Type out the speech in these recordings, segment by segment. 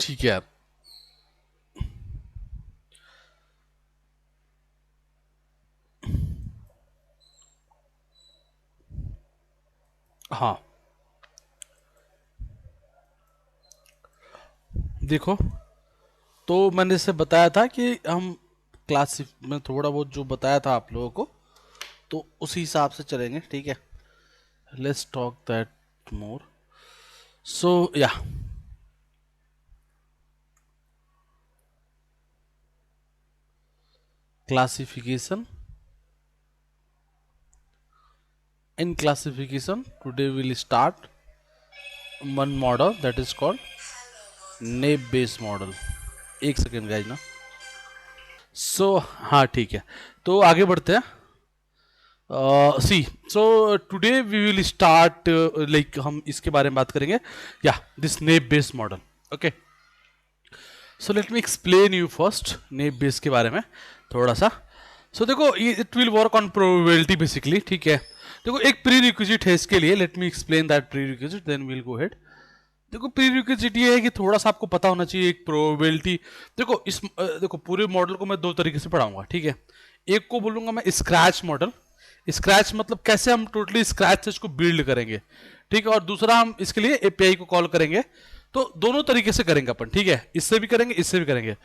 ठीक है। हाँ देखो, तो मैंने इसे बताया था कि हम क्लासिफ में थोड़ा बहुत जो बताया था आप लोगों को, तो उसी हिसाब से चलेंगे, ठीक है। Let's talk that more. So yeah, classification. In classification, today we'll start one model that is called naive Bayes model. एक सेकेंड गाइज ना। सो हाँ ठीक है, तो आगे बढ़ते हैं। See, so today we will start like हम इसके बारे में बात करेंगे, yeah this naive Bayes model. Okay, so let me explain you first naive Bayes के बारे में थोड़ा सा। सो देखो, it will work on probability basically, ठीक है। देखो एक प्री रिक्विजिट है इसके लिए, let me explain that pre requisite, then we'll go head. देखो प्री रिक्विजिट ये है कि थोड़ा सा आपको पता होना चाहिए एक प्रोबेबिलिटी। देखो इस देखो पूरे मॉडल को मैं दो तरीके से पढ़ाऊंगा, ठीक है। एक को बोलूंगा मैं स्क्रैच मॉडल। स्क्रैच मतलब कैसे हम टोटली स्क्रैच से इसको बिल्ड करेंगे, ठीक है। और दूसरा हम इसके लिए एपीआई को कॉल करेंगे। तो दोनों तरीके से करेंगे अपन, ठीक है, इससे भी करेंगे इससे भी करेंगे।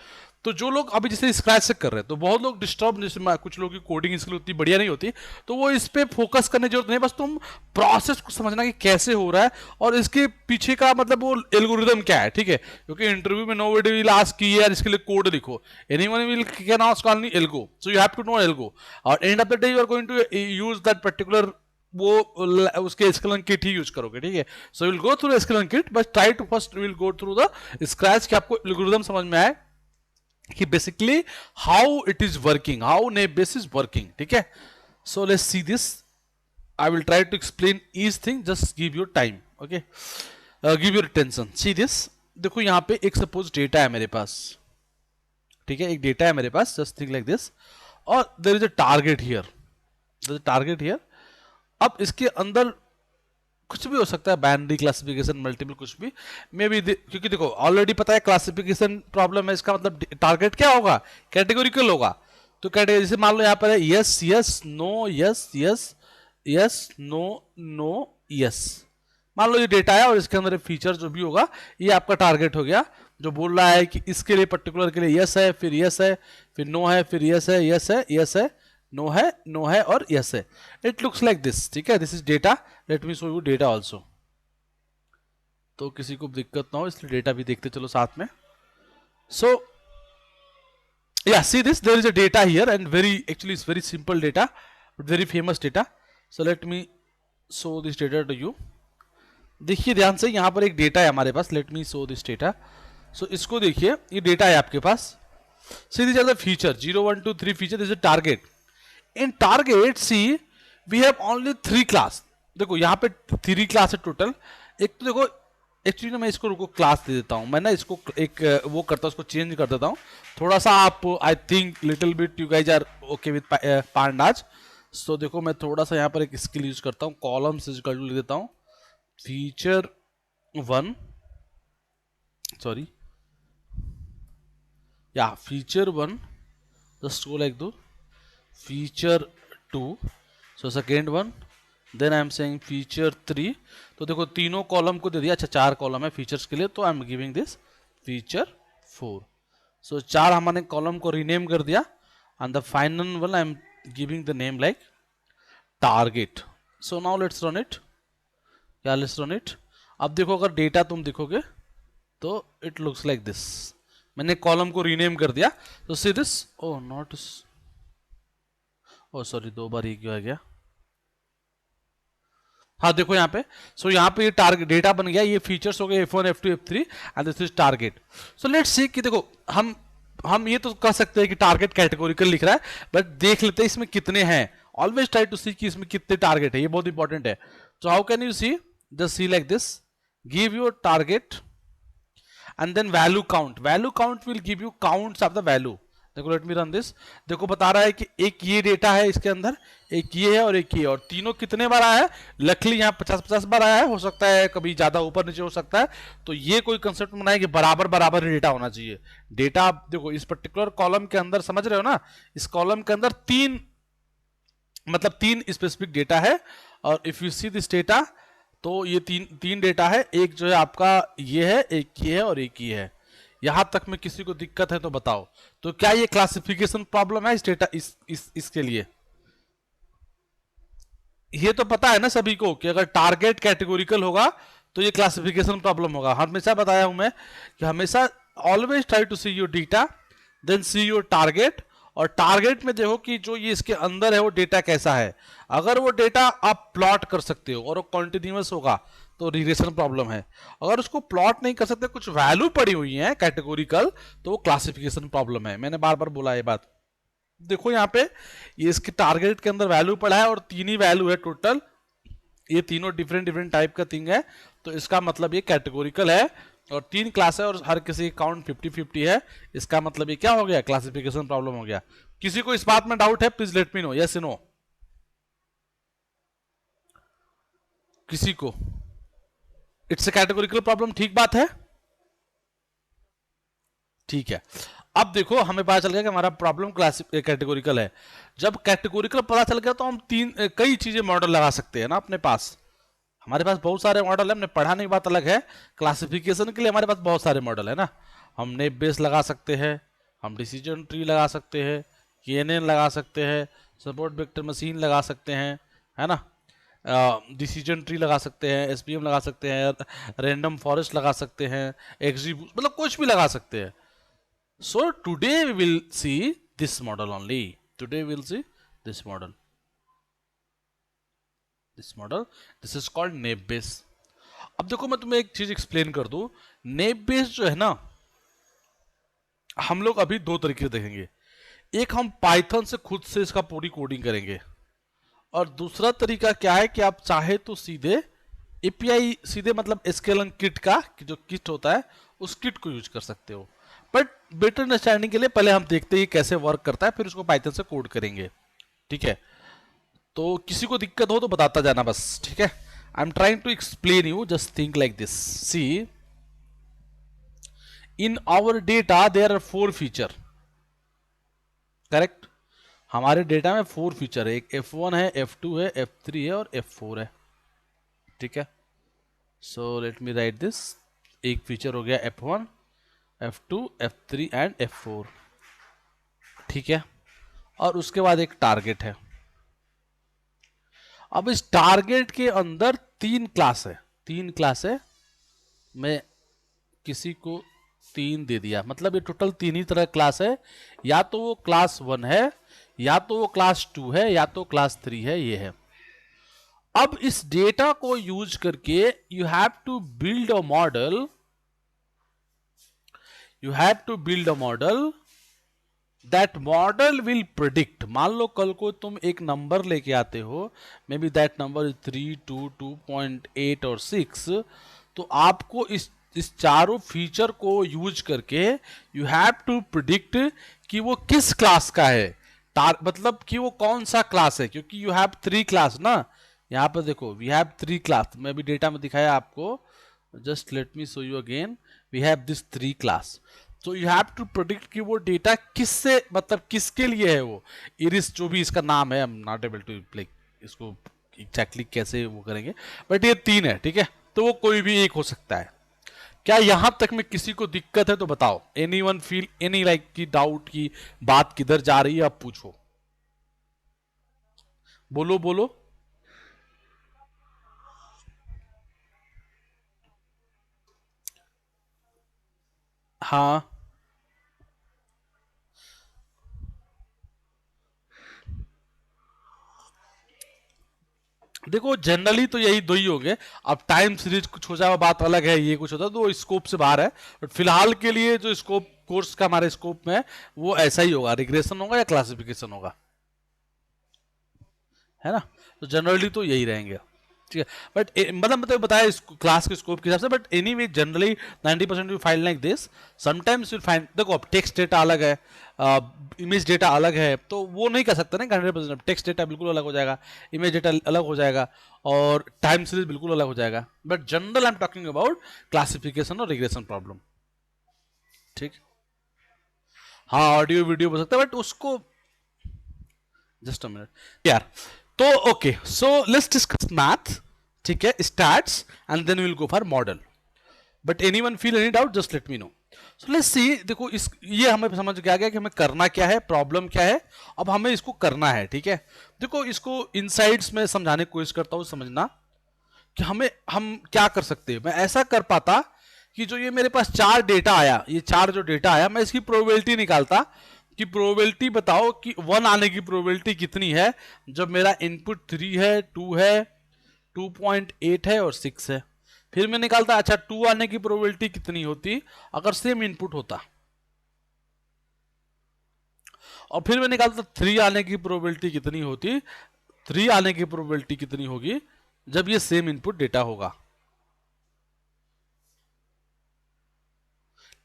तो जो लोग अभी जैसे स्क्रैच से कर रहे हैं, तो बहुत लोग डिस्टर्ब, जैसे कुछ लोगों की कोडिंग स्किल उतनी बढ़िया नहीं होती, तो वो इस पे फोकस करने की जरूरत नहीं, बस तुम प्रोसेस को समझना कि कैसे हो रहा है और इसके पीछे का मतलब वो एल्गोरिदम क्या है, ठीक है। क्योंकि इंटरव्यू में नोबडी विल आस्क कि यार इसके लिए कोड लिखो, anyone will can ask only algo, so you have to know algo. और end of the day you are going to use that particular, वो उसके एस्केलन किट ही यूज करोगे, ठीक है। So will go through sklearn kit, but try to first will go through the scratch, कि आपको algorithm समझ में आए कि basically how it is working, how naive Bayes is working, ठीक है। So let's see this, I will try to explain each thing, just give your time, okay, give your attention. See this, देखो यहाँ पे एक suppose data है मेरे पास, ठीक है, एक डेटा है मेरे पास, जस्ट थिंक लाइक दिस, और there is a target here, there is a target here. अब इसके अंदर कुछ भी हो सकता है, बाइनरी क्लासिफिकेशन, मल्टीपल, कुछ भी मे बी, क्योंकि देखो ऑलरेडी पता है क्लासिफिकेशन प्रॉब्लम है, इसका मतलब टारगेट क्या होगा, कैटेगोरिकल होगा। तो कैटेगरी जैसे मान लो यहाँ पर है yes yes no yes yes yes no no yes, मान लो ये डेटा है और इसके अंदर फीचर जो भी होगा ये आपका टारगेट हो गया, जो बोल रहा है कि इसके लिए पर्टिकुलर के लिए यस है, फिर यस है, फिर नो है, फिर यस है, यस है, यस है, नो है, नो है और यस है। इट लुक्स लाइक दिस, ठीक है, this is data. Late me show you data also, तो किसी को दिक्कत ना हो इसलिए डेटा भी देखते चलो साथ में। सो yeah, see this, there is a data here and very actually it's very simple data but very famous data. So let me show this data to you. देखिए ध्यान से, यहाँ पर एक डेटा है हमारे पास, let me show this data. So इसको देखिए, ये डेटा है आपके पास। See this are the feature 0 1 2 3 feature, this is target. In target see we have only 3 class. देखो यहाँ पे 3 क्लास है टोटल। एक तो देखो एक्चुअली ना मैं इसको रुको क्लास दे देता हूँ, मैं ना इसको एक वो करता हूँ, इसको चेंज कर देता हूँ थोड़ा सा। आप I think little bit you guys are okay with pandas. So देखो मैं थोड़ा सा यहाँ पर एक स्किल यूज करता हूँ, कॉलम से लिख देता हूँ फीचर 1, सॉरी या feature 1, just go like this, feature 2, so second one, then I am saying feature 3। तो देखो तीनों कॉलम को दे दिया, अच्छा 4 कॉलम है फीचर्स के लिए, तो I am giving this feature 4। So 4 हमने कॉलम को रीनेम कर दिया, and the final one I am giving the name like target. So now let's run it, या लेट्स रन इट। अब देखो अगर डेटा तुम देखोगे तो इट लुक्स लाइक दिस, मैंने कॉलम को रीनेम कर दिया। तो see this, oh not, oh sorry दो बार ये क्यों आ गया। हाँ देखो यहाँ पे, सो यहाँ पे ये टारगेट डेटा बन गया, ये फीचर्स हो गए F1 F2 F3 and this is target. So let's सी कि देखो हम ये तो कह सकते हैं कि टारगेट कैटेगोरिकल लिख रहा है, बट देख लेते हैं इसमें कितने हैं। ऑलवेज ट्राई टू सी कि इसमें कितने टारगेट है, ये बहुत इंपॉर्टेंट है। So how can you see, just see like this, give your target and then value count will give you counts of the value, देखो लेट मी रन दिस। देखो बता रहा है कि एक ये डेटा है इसके अंदर, एक ये है और एक ये है, और तीनों कितने बार आया है? लकली यहाँ 50-50 बार आया है, हो सकता है कभी ज्यादा ऊपर नीचे हो सकता है। तो ये कोई कंसेप्ट बनाया कि बराबर बराबर डेटा होना चाहिए। डेटा आप देखो इस पर्टिकुलर कॉलम के अंदर, समझ रहे हो ना, इस कॉलम के अंदर तीन स्पेसिफिक डेटा है, और if you see this data, तो ये तीन डेटा है। एक जो है आपका ये है, एक ये है और एक ये है। यहां तक में किसी को दिक्कत है तो बताओ। तो क्या ये क्लासिफिकेशन प्रॉब्लम है इस डेटा इसके लिए? ये तो पता है ना सभी को कि अगर टारगेट कैटेगोरिकल होगा तो ये क्लासिफिकेशन प्रॉब्लम होगा। हमेशा बताया हूं मैं कि हमेशा always try to see your data, then see your target, और टारगेट में देखो कि जो ये इसके अंदर है वो डेटा कैसा है। अगर वो डेटा आप प्लॉट कर सकते हो और वो कॉन्टिन्यूअस होगा तो रिग्रेशन प्रॉब्लम है। अगर उसको प्लॉट नहीं कर सकते, कुछ वैल्यू पड़ी हुई है कैटेगोरिकल, तो वो क्लासिफिकेशन प्रॉब्लम है। मैंने बार बार बोला ये बात। देखो यहाँ पे ये इसके टारगेट के अंदर वैल्यू पड़ा है और तीन ही वैल्यू है टोटल, ये तीनों डिफरेंट डिफरेंट टाइप का थिंग है, तो इसका मतलब ये कैटेगोरिकल है। और तीन क्लास है और हर किसी का काउंट 50-50 है, इसका मतलब ये क्या हो गया? क्लासिफिकेशन प्रॉब्लम हो गया। किसी को इस बात में डाउट है? Please let me know, yes no. किसी को? इट्स ए कैटेगोरिकल प्रॉब्लम, ठीक बात है, ठीक है। अब देखो हमें पता चल गया कि हमारा प्रॉब्लम कैटेगोरिकल है। जब कैटेगोरिकल पता चल गया तो हम कई चीजें मॉडल लगा सकते हैं ना अपने पास। हमारे पास बहुत सारे मॉडल है, हमने पढ़ा नहीं, बात अलग है। क्लासिफिकेशन के लिए हमारे पास बहुत सारे मॉडल है ना। हम नेब बेस लगा सकते हैं, हम डिसीजन ट्री लगा सकते हैं, केएनएन लगा सकते हैं, सपोर्ट वेक्टर मशीन लगा सकते हैं, है ना, डिसीजन ट्री लगा सकते हैं, एसपीएम लगा सकते हैं, रैंडम फॉरेस्ट लगा सकते हैं, एक्सजीब्यूट, मतलब कुछ भी लगा सकते हैं। So today we will see this model only. Today we will see this model. This model. This is called naive Bayes. अब देखो मैं तुम्हें एक चीज एक्सप्लेन कर दूं। naive Bayes जो है ना, हम लोग अभी दो तरीके देखेंगे। एक हम पाइथन से खुद से इसका पूरी कोडिंग करेंगे, और दूसरा तरीका क्या है कि आप चाहे तो सीधे एपीआई, सीधे मतलब एसक्यूएल किट का जो किट होता है उस किट को यूज कर सकते हो। बट बेटर अंडरस्टैंडिंग के लिए पहले हम देखते हैं कैसे वर्क करता है, फिर उसको पाइथन से कोड करेंगे, ठीक है। तो किसी को दिक्कत हो तो बताता जाना बस, ठीक है। I am trying to explain you, just think like this. See, in our data there are 4 feature, correct. हमारे डेटा में 4 फीचर है, एक F1 है, F2 है, F3 है और F4 है, ठीक है। सो लेट मी राइट दिस। एक फीचर हो गया F1, F2, F3 and F4, ठीक है। और उसके बाद एक टारगेट है। अब इस टारगेट के अंदर 3 क्लास है, 3 क्लास है। मैं किसी को 3 दे दिया, मतलब ये टोटल 3 ही तरह क्लास है। या तो वो क्लास 1 है, या तो वो क्लास 2 है, या तो क्लास 3 है, ये है। अब इस डेटा को यूज करके you have to build a model, you have to build a model, that model will predict। मान लो कल को तुम एक नंबर लेके आते हो, may be that number is 3, 2, 2.8 और 6, तो आपको इस चारों फीचर को यूज करके यू हैव टू प्रिडिक्ट कि वो किस क्लास का है, मतलब कि वो कौन सा क्लास है, क्योंकि यू हैव 3 क्लास ना। यहाँ पर देखो वी हैव 3 क्लास, मैं भी डेटा में दिखाया आपको, just let me show you again. We have this 3 class, तो यू हैव टू प्रोडिक्ट कि वो डेटा किससे, मतलब किसके लिए है वो, इरिस जो भी इसका नाम है। I am not able to like इसको एग्जैक्टली कैसे वो करेंगे, बट ये 3 है, ठीक है। तो वो कोई भी एक हो सकता है। क्या यहां तक में किसी को दिक्कत है तो बताओ। Any one feel any like की डाउट की बात किधर जा रही है, आप पूछो, बोलो बोलो। हाँ देखो जनरली तो यही दो ही हो गए। अब टाइम सीरीज कुछ हो जाए बात अलग है, ये कुछ होता है तो स्कोप से बाहर है। बट फिलहाल के लिए जो स्कोप कोर्स का हमारे स्कोप में है वो ऐसा ही होगा, रिग्रेशन होगा या क्लासिफिकेशन होगा, है ना। तो जनरली तो यही रहेंगे। ठीक है, बट मतलब बताया क्लास के स्कोप के हिसाब से, but any way generally 90% you file like this. Sometimes you find, देखो अब टेक्स्ट डेटा अलग है, इमेज डेटा अलग है, तो वो नहीं कर सकते ना 100%। टेक्स्ट डेटा बिल्कुल अलग हो जाएगा, इमेज डेटा अलग हो जाएगा, और टाइम सीरीज बिल्कुल अलग हो जाएगा। But general I am talking about classification और रिग्रेशन प्रॉब्लम। ठीक, हाँ ऑडियो वीडियो हो सकता है, बट उसको जस्ट अ मिनट यार। तो okay, so let's discuss math, ठीक है, stats and then we will go for model. But anyone feel any doubt, just let me know. So let's see, देखो इस ये हमें समझ के आ गया कि हमें करना क्या है, प्रॉब्लम क्या है, अब हमें इसको करना है। ठीक है, देखो इसको इनसाइड्स में समझाने की कोशिश करता हूं, समझना कि हम क्या कर सकते हैं। मैं ऐसा कर पाता कि जो ये मेरे पास चार डेटा आया, ये चार जो डेटा आया, मैं इसकी प्रोबेबिलिटी निकालता कि प्रोबेबिलिटी बताओ कि 1 आने की प्रोबेबिलिटी कितनी है जब मेरा इनपुट 3 है, 2 है, 2.8 है और 6 है। फिर मैं निकालता अच्छा 2 आने की प्रोबेबिलिटी कितनी होती अगर सेम इनपुट होता, और फिर मैं निकालता 3 आने की प्रोबेबिलिटी कितनी होती, 3 आने की प्रोबेबिलिटी कितनी होगी जब ये सेम इनपुट डेटा होगा।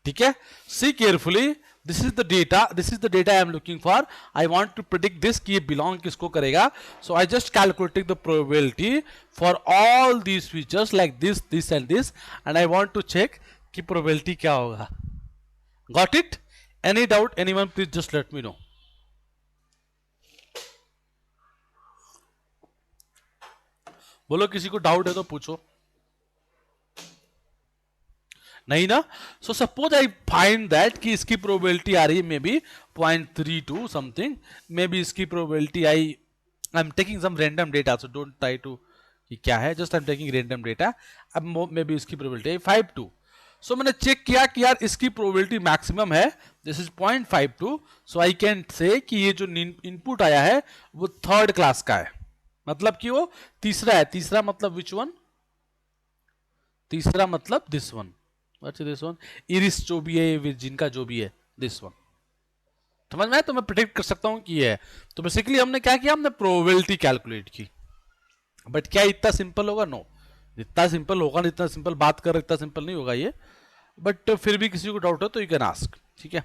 ठीक है, see carefully, this is the data I am looking for. I want to predict this कि ये बिलोंग किसको करेगा। So I just calculating the probability for all these features like this, this and this, and I want to check कि probability क्या होगा। Got it? Any doubt, anyone please just let me know. बोलो किसी को doubt है तो पूछो, नहीं ना? So suppose I find that कि इसकी प्रोबेबिलिटी आ रही है may be 0.32 something, may be इसकी probability I am taking some random data, so don't try to कि क्या है, just I am taking random data. अब मे बी इसकी प्रोबेबिलिटी आई 52। सो मैंने चेक किया कि यार इसकी प्रोबेबिलिटी मैक्सिमम है, this is 0.52। So I can say कि ये जो इनपुट आया है वो थर्ड क्लास का है, मतलब कि वो तीसरा है। तीसरा मतलब विच वन? तीसरा मतलब दिस वन। अच्छा दिस वन, इरिस जो भी है, विर्जिन का जो भी है, दिस वन। समझ में आया? तो मैं प्रिडिक्ट कर सकता हूं कि ये है। तो बेसिकली हमने क्या किया, हमने प्रोबेबिलिटी कैलकुलेट की। बट क्या इतना सिंपल होगा? नो, जितना सिंपल होगा, जितना सिंपल बात कर रहे इतना सिंपल नहीं होगा ये। बट फिर भी किसी को डाउट हो तो यू कैन आस्क। ठीक है,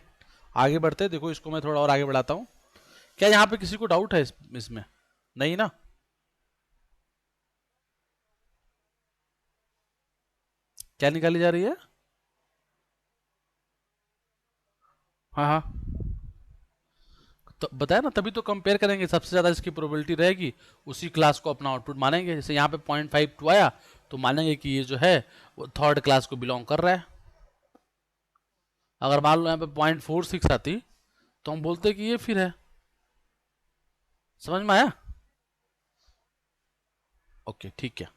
आगे बढ़ते हैं। देखो इसको मैं थोड़ा और आगे बढ़ाता हूं। क्या यहाँ पे किसी को डाउट है इसमें? नहीं ना? क्या निकाली जा रही है? हाँ हाँ, तो बताया ना, तभी तो कंपेयर करेंगे, सबसे ज्यादा इसकी प्रोबेबिलिटी रहेगी उसी क्लास को अपना आउटपुट मानेंगे। जैसे यहाँ पे 0.52 आया तो मानेंगे कि ये जो है वो थर्ड क्लास को बिलोंग कर रहा है। अगर मान लो यहाँ पे 0.46 आती तो हम बोलते कि ये फिर है। समझ में आया? ओके ठीक है,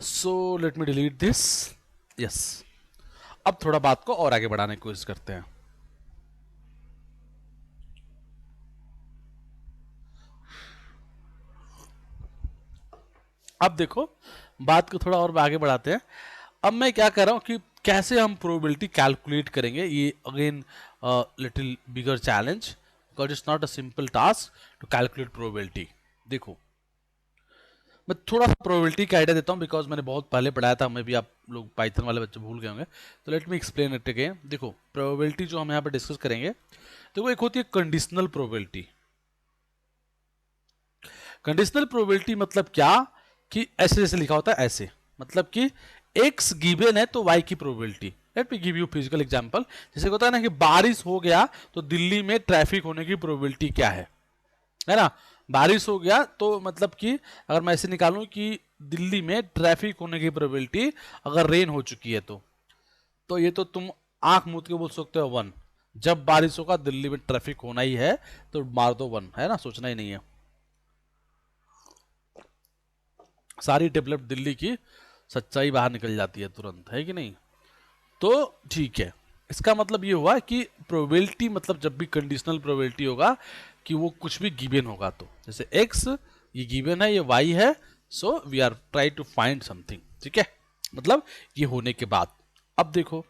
सो let me delete this. Yes, अब थोड़ा बात को और आगे बढ़ाने की कोशिश करते हैं। अब देखो बात को थोड़ा और आगे बढ़ाते हैं। अब मैं क्या कर रहा हूं कि कैसे हम प्रोबेबिलिटी कैलकुलेट करेंगे। ये again little bigger challenge, because it's not a simple task to calculate probability. देखो मैं थोड़ा सा प्रोबेबिलिटी का आइडिया देता हूं, बिकॉज मैंने बहुत पहले पढ़ाया था, मैं भी, आप लोग पाइथन वाले बच्चे भूल गए होंगे। तो late me explain it again. देखो प्रोबेबिलिटी जो हम यहाँ पे डिस्कस करेंगे, देखो एक होती है कंडीशनल प्रोबेबिलिटी। कंडीशनल प्रोबेबिलिटी मतलब क्या कि ऐसे जैसे लिखा होता है ऐसे, मतलब कि x गिवन है तो y की probability. Late me give you physical example. जैसे होता है ना कि बारिश हो गया तो दिल्ली में ट्रैफिक होने की प्रोबेबिलिटी क्या है ना? बारिश हो गया तो मतलब कि अगर मैं ऐसे निकालूं कि दिल्ली में ट्रैफिक होने की प्रोबेबिलिटी अगर रेन हो चुकी है तो ये तो तुम आंख मूंद के बोल सकते हो 1। जब बारिश होगा दिल्ली में ट्रैफिक होना ही है तो मार दो 1, है ना? सोचना ही नहीं है। सारी डेवलप्ड दिल्ली की सच्चाई बाहर निकल जाती है तुरंत, है कि नहीं? तो ठीक है, इसका मतलब ये हुआ कि प्रोबेबिलिटी मतलब जब भी कंडीशनल प्रोबेबिलिटी होगा कि वो कुछ भी गिवन होगा, तो जैसे x ये गिवन है, ये y है, so we are try to find something. ठीक है, मतलब ये होने के बाद। अब देखो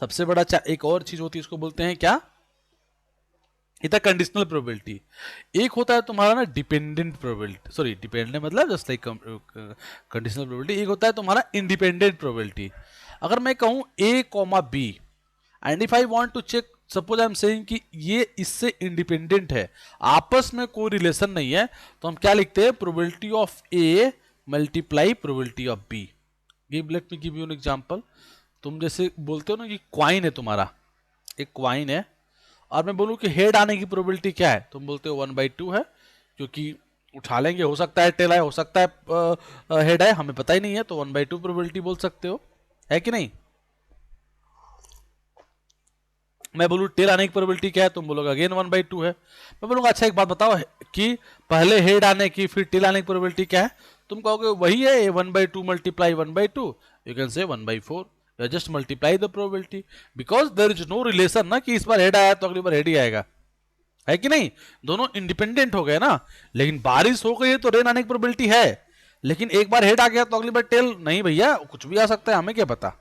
सबसे बड़ा एक और चीज होती है, इसको बोलते हैं क्या? ये था कंडीशनल प्रोबेबिलिटी। एक होता है तुम्हारा ना डिपेंडेंट प्रोबेबिलिटी, सॉरी डिपेंडेंट मतलब जस्ट लाइक कंडीशनल प्रोबेबिलिटी। एक होता है तुम्हारा इंडिपेंडेंट प्रोबेबिलिटी। अगर मैं कहूं A comma B and if I want to check, suppose I am saying कि ये इससे इंडिपेंडेंट है, आपस में कोई रिलेशन नहीं है, तो हम क्या लिखते हैं, probability of A multiply probability of B. Let me give you an example. तुम जैसे बोलते हो ना कि क्वाइन है तुम्हारा, एक क्वाइन है, और मैं बोलूं कि हेड आने की प्रोबेबिलिटी क्या है, तुम बोलते हो 1/2 है, क्योंकि उठा लेंगे, हो सकता है टेल आए, हो सकता है हेड आए, हमें पता ही नहीं है, तो 1/2 प्रोबेबिलिटी बोल सकते हो, है कि नहीं। मैं बोलूँ टेल आने की प्रोबेबिलिटी क्या है, तुम बोलोगे अगेन 1/2 है। मैं बोलूंगा अच्छा एक बात बताओ कि पहले हेड आने की फिर टेल आने की प्रोबेबिलिटी क्या है, तुम कहोगे वही है 1/2 multiply 1/2, you can say 1/4, just multiply the probability, because there is no relation ना कि इस बार हेड आया तो अगली बार हेड ही आएगा, है कि नहीं। दोनों इंडिपेंडेंट हो गए ना। लेकिन बारिश हो गई है तो रेन आने की प्रोबेबिलिटी है, लेकिन एक बार हेड आ गया तो अगली बार टेल नहीं, भैया कुछ भी आ सकता है, हमें क्या पता।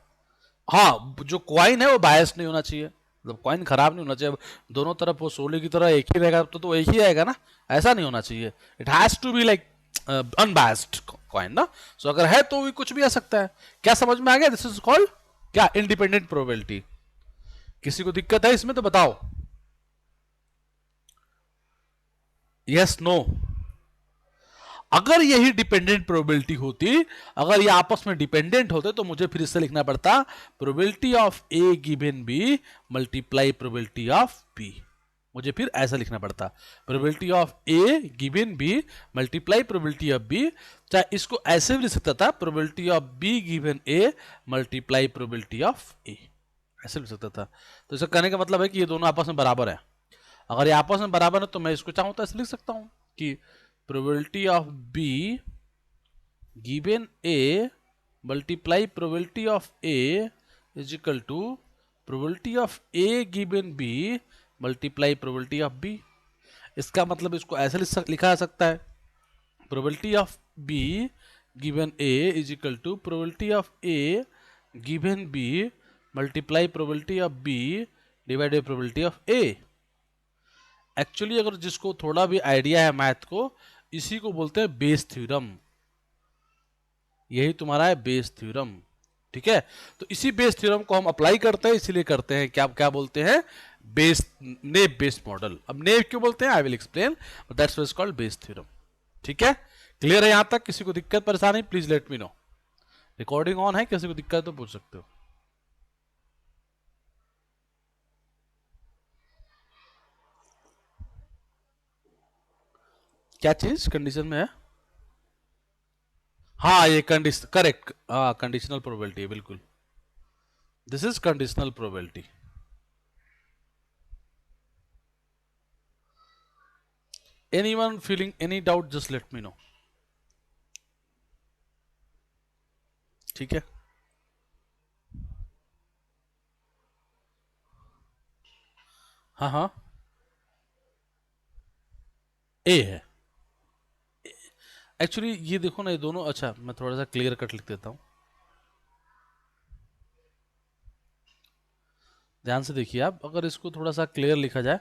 हाँ, जो क्वाइन है वो बायस नहीं होना चाहिए, मतलब क्वाइन खराब नहीं होना चाहिए। दोनों तरफ वो सोले की तरह एक ही रहेगा तो एक ही आएगा ना, ऐसा नहीं होना चाहिए। It has to be like unbiased coin ना। सो अगर है तो भी कुछ भी आ सकता है। क्या समझ में आ गया, दिस इज कॉल्ड क्या, इंडिपेंडेंट प्रोबेबिलिटी। किसी को दिक्कत है इसमें तो बताओ, यस नो। अगर यही डिपेंडेंट प्रोबेबिलिटी होती, अगर ये आपस में डिपेंडेंट होते, तो मुझे फिर इससे लिखना पड़ता probability of A given B multiply probability of B. मुझे फिर ऐसा लिखना पड़ता probability of A given B multiply probability of B. चाहे इसको ऐसे भी लिख सकता था, probability of B given A multiply probability of A, ऐसे लिख सकता था। तो इसका कहने का मतलब है कि ये दोनों आपस में बराबर है। अगर ये आपस में बराबर है तो मैं इसको चाहूं तो ऐसे लिख सकता हूं कि probability of B given A multiply probability of A is equal to probability of A given B multiply probability of B. इसका मतलब इसको ऐसे लिखा जा सकता है, probability of B given A is equal to probability of A given B multiply probability of B divided probability of A. Actually अगर जिसको थोड़ा भी आइडिया है मैथ को, इसी को बोलते हैं बेस थ्योरम। यही तुम्हारा है बेस थ्योरम, ठीक है। तो इसी बेस थ्योरम को हम अप्लाई करते हैं, इसीलिए करते हैं क्या क्या बोलते हैं, बेस नेव बेस मॉडल। अब नेव क्यों बोलते हैं, I will explain, that's why it's called Bayes theorem. ठीक है, क्लियर है यहां तक। किसी को दिक्कत परेशानी please let me no. Recording on है, किसी को दिक्कत तो पूछ सकते हो। क्या चीज कंडीशन में है, हाँ ये कंडीशन करेक्ट, हाँ कंडीशनल प्रोबेबिलिटी है बिल्कुल, this is conditional probability. Anyone feeling any doubt just let me know, ठीक है। हाँ हाँ, ए है एक्चुअली। ये देखो ना ये दोनों, अच्छा मैं थोड़ा सा क्लियर कट लिख देता हूँ, ध्यान से देखिए आप। अगर इसको थोड़ा सा क्लियर लिखा जाए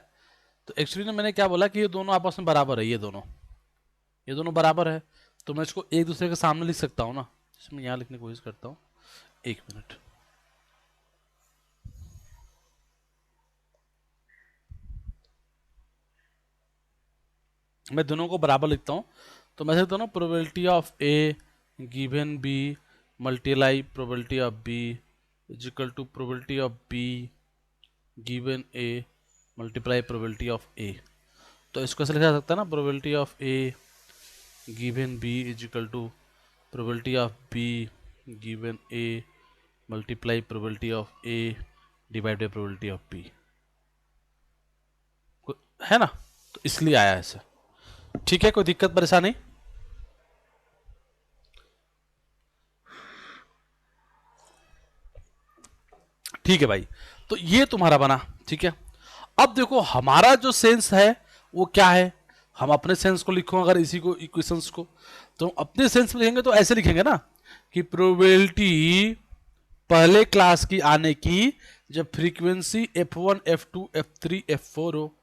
तो एक्चुअली ना मैंने क्या बोला कि ये दोनों आपस में बराबर है, ये दोनों बराबर है, तो मैं इसको एक दूसरे के सामने लिख सकता हूँ ना। इसमें यहाँ लिखने की कोशिश करता हूँ, एक मिनट। मैं दोनों को बराबर लिखता हूँ, तो मैं लिखता हूँ ना probability of A given B multiply probability of B is equal to probability of B given A multiply probability of A. तो इसको ऐसे लिखा जा सकता है ना, probability of A given B is equal to probability of B given A multiply probability of A divide by probability of B, है ना। तो इसलिए आया ऐसे, ठीक है। कोई दिक्कत परेशानी, ठीक है भाई। तो ये तुम्हारा बना, ठीक है। अब देखो हमारा जो सेंस है वो क्या है, हम अपने सेंस को लिखो, अगर इसी को इक्वेशंस को, तो अपने सेंस में लिखेंगे तो ऐसे लिखेंगे ना कि प्रोबेबिलिटी पहले क्लास की आने की जब frequency f1 f2 f3 f4 हो,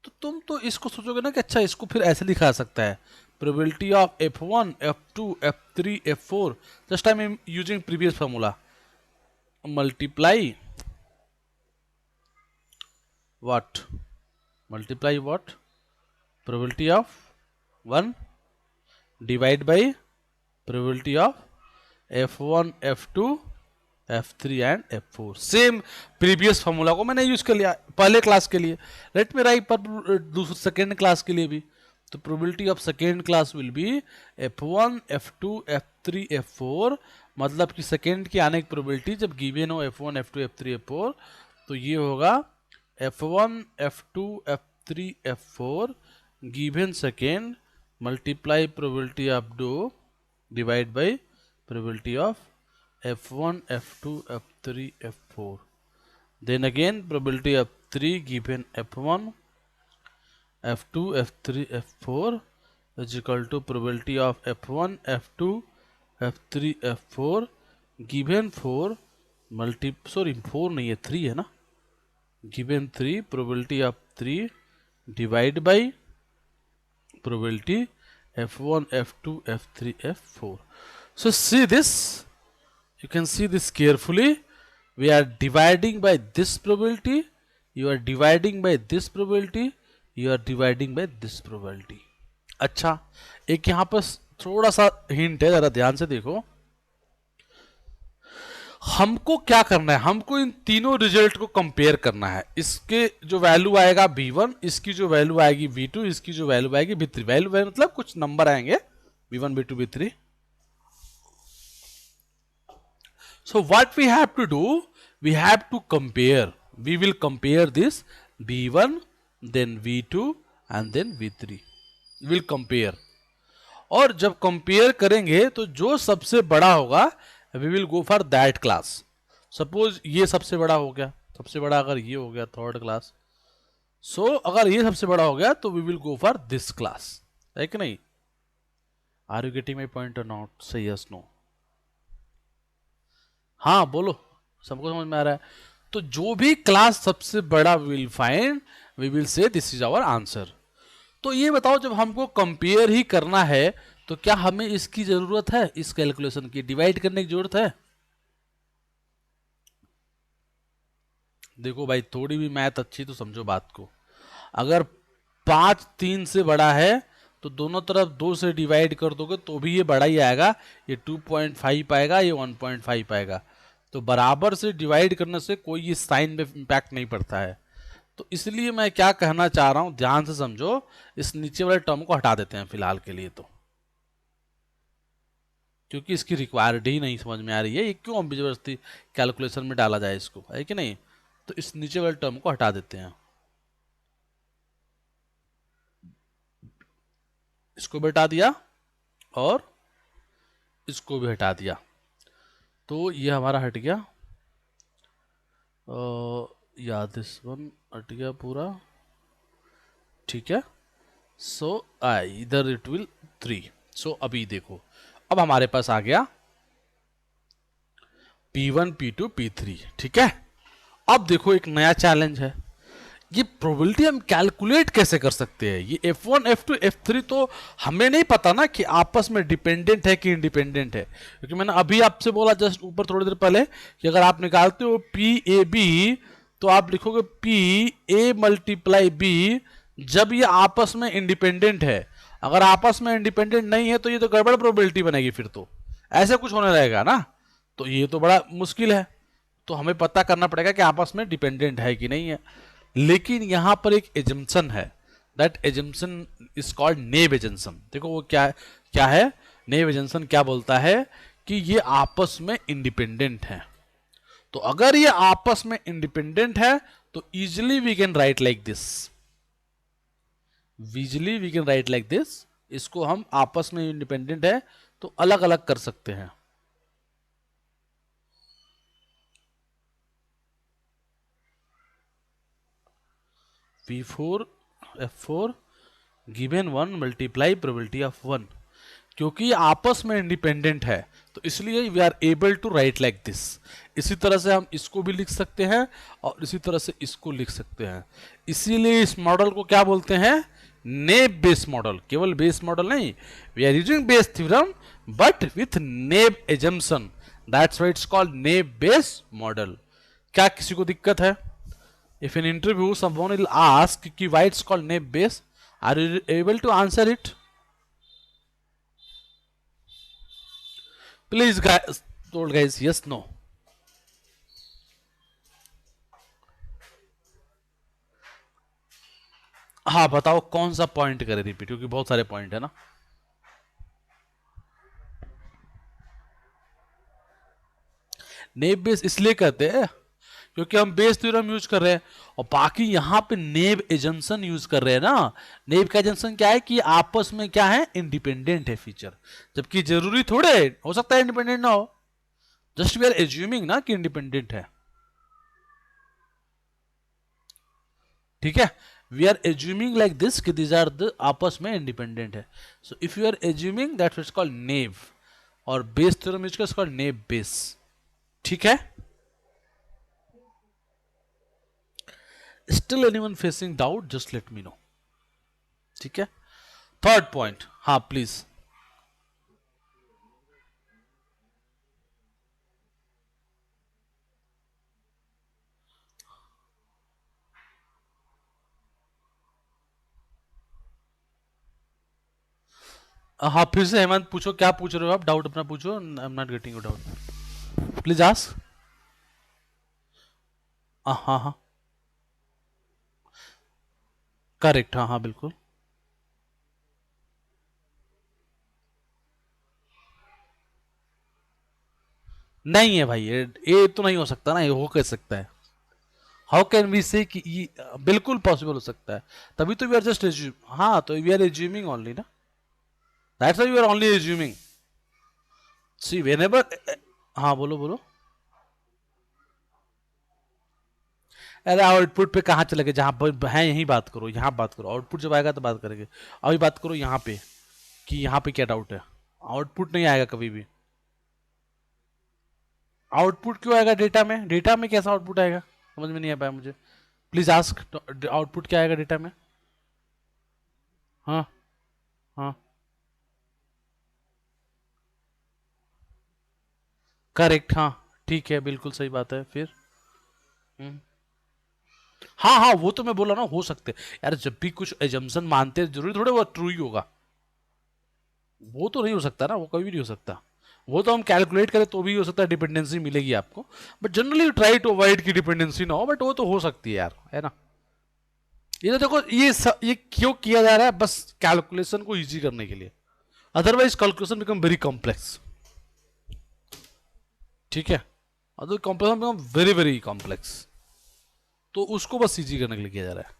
तो तुम तो इसको सोचोगे ना कि अच्छा इसको फिर ऐसे लिखा जा सकता है, probability of F1 F2 F3 F4, just I am using previous formula, multiply what, multiply what, probability of 1 divide by probability of F1 F2 F3 and F4। Same previous formula को मैंने यूज कर लिया पहले class के लिए, let मी right पर दूसरे second class के लिए भी। तो probability of second class will be F1 F2 F3 F4, मतलब कि सेकेंड की आने की प्रोबेबिलिटी जब गिवन हो F1 F2 F3 F4, तो ये होगा F1 F2 F3 F4 given second multiply probability of 2 divide by probability of F1 F2 F3 F4, then again probability of 3 given F1 F2 F3 F4 is equal to probability of F1 F2 F3 F4 given 4 multi, sorry 4 नहीं है 3 है ना, given 3 probability of 3 divide by probability F1 F2 F3 F4. So see this, you can see this carefully, we are dividing by this probability, you are dividing by this probability, you are dividing by this probability। अच्छा, एक यहां पर थोड़ा सा hint है, जरा ध्यान से देखो। हमको क्या करना है, हमको इन तीनों रिजल्ट को कंपेयर करना है। इसके जो वैल्यू आएगा V1, इसकी जो वैल्यू आएगी V2, इसकी जो वैल्यू आएगी V3। वैल्यू मतलब कुछ नंबर आएंगे V1 V2 V3। So what we have to do, we have to compare, we will compare this V1 then V2 and then V3, we will compare। और जब compare करेंगे तो जो सबसे बड़ा होगा we will go for that class. Suppose ये सबसे बड़ा हो गया, सबसे बड़ा अगर ये हो गया थर्ड क्लास, सो अगर ये सबसे बड़ा हो गया तो we will go for this class, है कि नहीं? Are you getting my point और नॉट? Say yes no? हाँ बोलो, सबको समझ में आ रहा है? तो जो भी क्लास सबसे बड़ा will find, we will say this is our answer. तो ये बताओ, जब हमको कंपेयर ही करना है तो क्या हमें इसकी जरूरत है, इस कैलकुलेशन की डिवाइड करने की जरूरत है? देखो भाई, थोड़ी भी मैथ अच्छी तो समझो बात को। अगर 5 3 से बड़ा है तो दोनों तरफ 2 से डिवाइड कर दोगे तो भी ये बड़ा ही आएगा, ये 2.5 आएगा, ये 1.5 आएगा। तो बराबर से डिवाइड करने से कोई ये साइन में इंपैक्ट नहीं पड़ता है। तो इसलिए मैं क्या कहना चाह रहा हूं, ध्यान से समझो, इस नीचे वाले टर्म को हटा देते हैं फिलहाल के लिए, तो क्योंकि इसकी रिक्वायर्ड ही नहीं समझ में आ रही है, ये क्यों हम जबरदस्ती कैलकुलेशन में डाला जाए इसको, है कि नहीं? तो इस नीचे वाले टर्म को हटा देते हैं, इसको भी हटा दिया और इसको भी हटा दिया, तो ये हमारा हट गया। या दिस वन हट गया पूरा, ठीक है। सो इधर इट विल 3। सो अभी देखो, अब हमारे पास आ गया P1 P2 P3, ठीक है। अब देखो एक नया चैलेंज है, ये प्रोबेबिलिटी हम कैलकुलेट कैसे कर सकते हैं? ये F1 F2 F3 तो हमें नहीं पता ना कि आपस में डिपेंडेंट है कि इंडिपेंडेंट है, क्योंकि मैंने अभी आपसे बोला जस्ट ऊपर थोड़ी देर पहले कि अगर आप निकालते हो PAB तो आप लिखोगे PA मल्टीप्लाई B जब ये आपस में इंडिपेंडेंट है। अगर आपस में इंडिपेंडेंट नहीं है तो ये तो गड़बड़ प्रोबेबिलिटी बनेगी, फिर तो ऐसे कुछ होने लगेगा ना, तो ये तो बड़ा मुश्किल है। तो हमें पता करना पड़ेगा कि आपस में डिपेंडेंट है कि नहीं है। लेकिन यहां पर एक एजम्पशन है, that assumption is called naive assumption. देखो वो क्या है नेव एजम्पशन, क्या बोलता है कि ये आपस में इंडिपेंडेंट है। तो अगर ये आपस में इंडिपेंडेंट है तो easily we can write like this, easily we can write like this. इसको हम आपस में इंडिपेंडेंट है तो अलग अलग कर सकते हैं। P4 F4 given 1 multiply probability of 1, क्योंकि आपस में इंडिपेंडेंट है तो तो इसलिए we are able to write like this. इसी तरह से हम इसको भी लिख सकते हैं और इसी तरह से इसको लिख सकते हैं। इसीलिए इस मॉडल को क्या बोलते हैं? Naive Bayes model. केवल बेस मॉडल नहीं, we are using Bayes theorem but with naive assumption, that's why it's called naive Bayes model. क्या किसी को दिक्कत है? If in interview someone will ask कि why it's called naive Bayes, are you able to answer it? Please guys, told guys, yes no? हाँ बताओ कौन सा पॉइंट करे रिपीट, क्योंकि बहुत सारे पॉइंट है ना। नेब बेस इसलिए कहते हैं क्योंकि हम बेस थ्योरम यूज कर रहे हैं और बाकी यहां पे नेब एजम्पशन यूज कर रहे हैं ना। नेब का एजम्पशन क्या है कि आपस में क्या है? इंडिपेंडेंट है फीचर, जबकि जरूरी थोड़े हो सकता है इंडिपेंडेंट ना हो, जस्ट वी आर एज्यूमिंग ना कि इंडिपेंडेंट है। ठीक है, we are assuming like this कि दीज आर द आपस में इंडिपेंडेंट है। So if you are assuming that is called naive, और बेस थ्योरम यूज कर कॉल्ड नेब बेस। ठीक है, still anyone facing doubt just let me know. ठीक है, थर्ड पॉइंट, हाँ प्लीज। हाँ फिर से हेमंत पूछो, क्या पूछ रहे हो आप? डाउट अपना पूछो, आई am not getting you doubt, please ask. हाँ हाँ, करेक्ट, हाँ हाँ बिल्कुल। नहीं है भाई, ये तो नहीं हो सकता ना, ये हो कैसे सकता है? हाउ कैन वी से कि बिल्कुल पॉसिबल हो सकता है, तभी तो वी आर जस्ट एज्यूम। हाँ तो वी आर एज्यूमिंग ओनली ना, that's why we are only assuming. See whenever, हाँ बोलो बोलो। अरे आउटपुट पे कहाँ चले गए? जहाँ पर है यहीं बात करो, यहाँ बात करो, आउटपुट जब आएगा तो बात करेंगे। अभी बात करो यहाँ पे कि यहाँ पे क्या डाउट है। आउटपुट नहीं आएगा कभी भी। आउटपुट क्यों आएगा डेटा में? डेटा में कैसा आउटपुट आएगा, समझ में नहीं आ पाया मुझे। प्लीज आस्क, आउटपुट क्या आएगा डेटा में? हाँ हाँ, करेक्ट, हाँ ठीक है, बिल्कुल सही बात है। फिर हम्म, हाँ हाँ वो तो मैं बोला ना, हो सकते यार, जब भी कुछ एजम्पशन मानते हैं जरूरी थोड़े वो ट्रू ही होगा। वो तो नहीं हो सकता ना, वो कभी भी नहीं हो सकता। वो तो हम कैलकुलेट करें तो भी हो सकता है डिपेंडेंसी मिलेगी आपको, but generally try to avoid की डिपेंडेंसी ना हो, बट वो तो हो सकती है यार, है ना। ये तो देखो ये क्यों किया जा रहा है? बस कैलकुलेशन को इजी करने के लिए, otherwise calculation become very complex. ठीक है, other complex become very very complex, तो उसको बस इजी करने के लिए किया जा रहा है।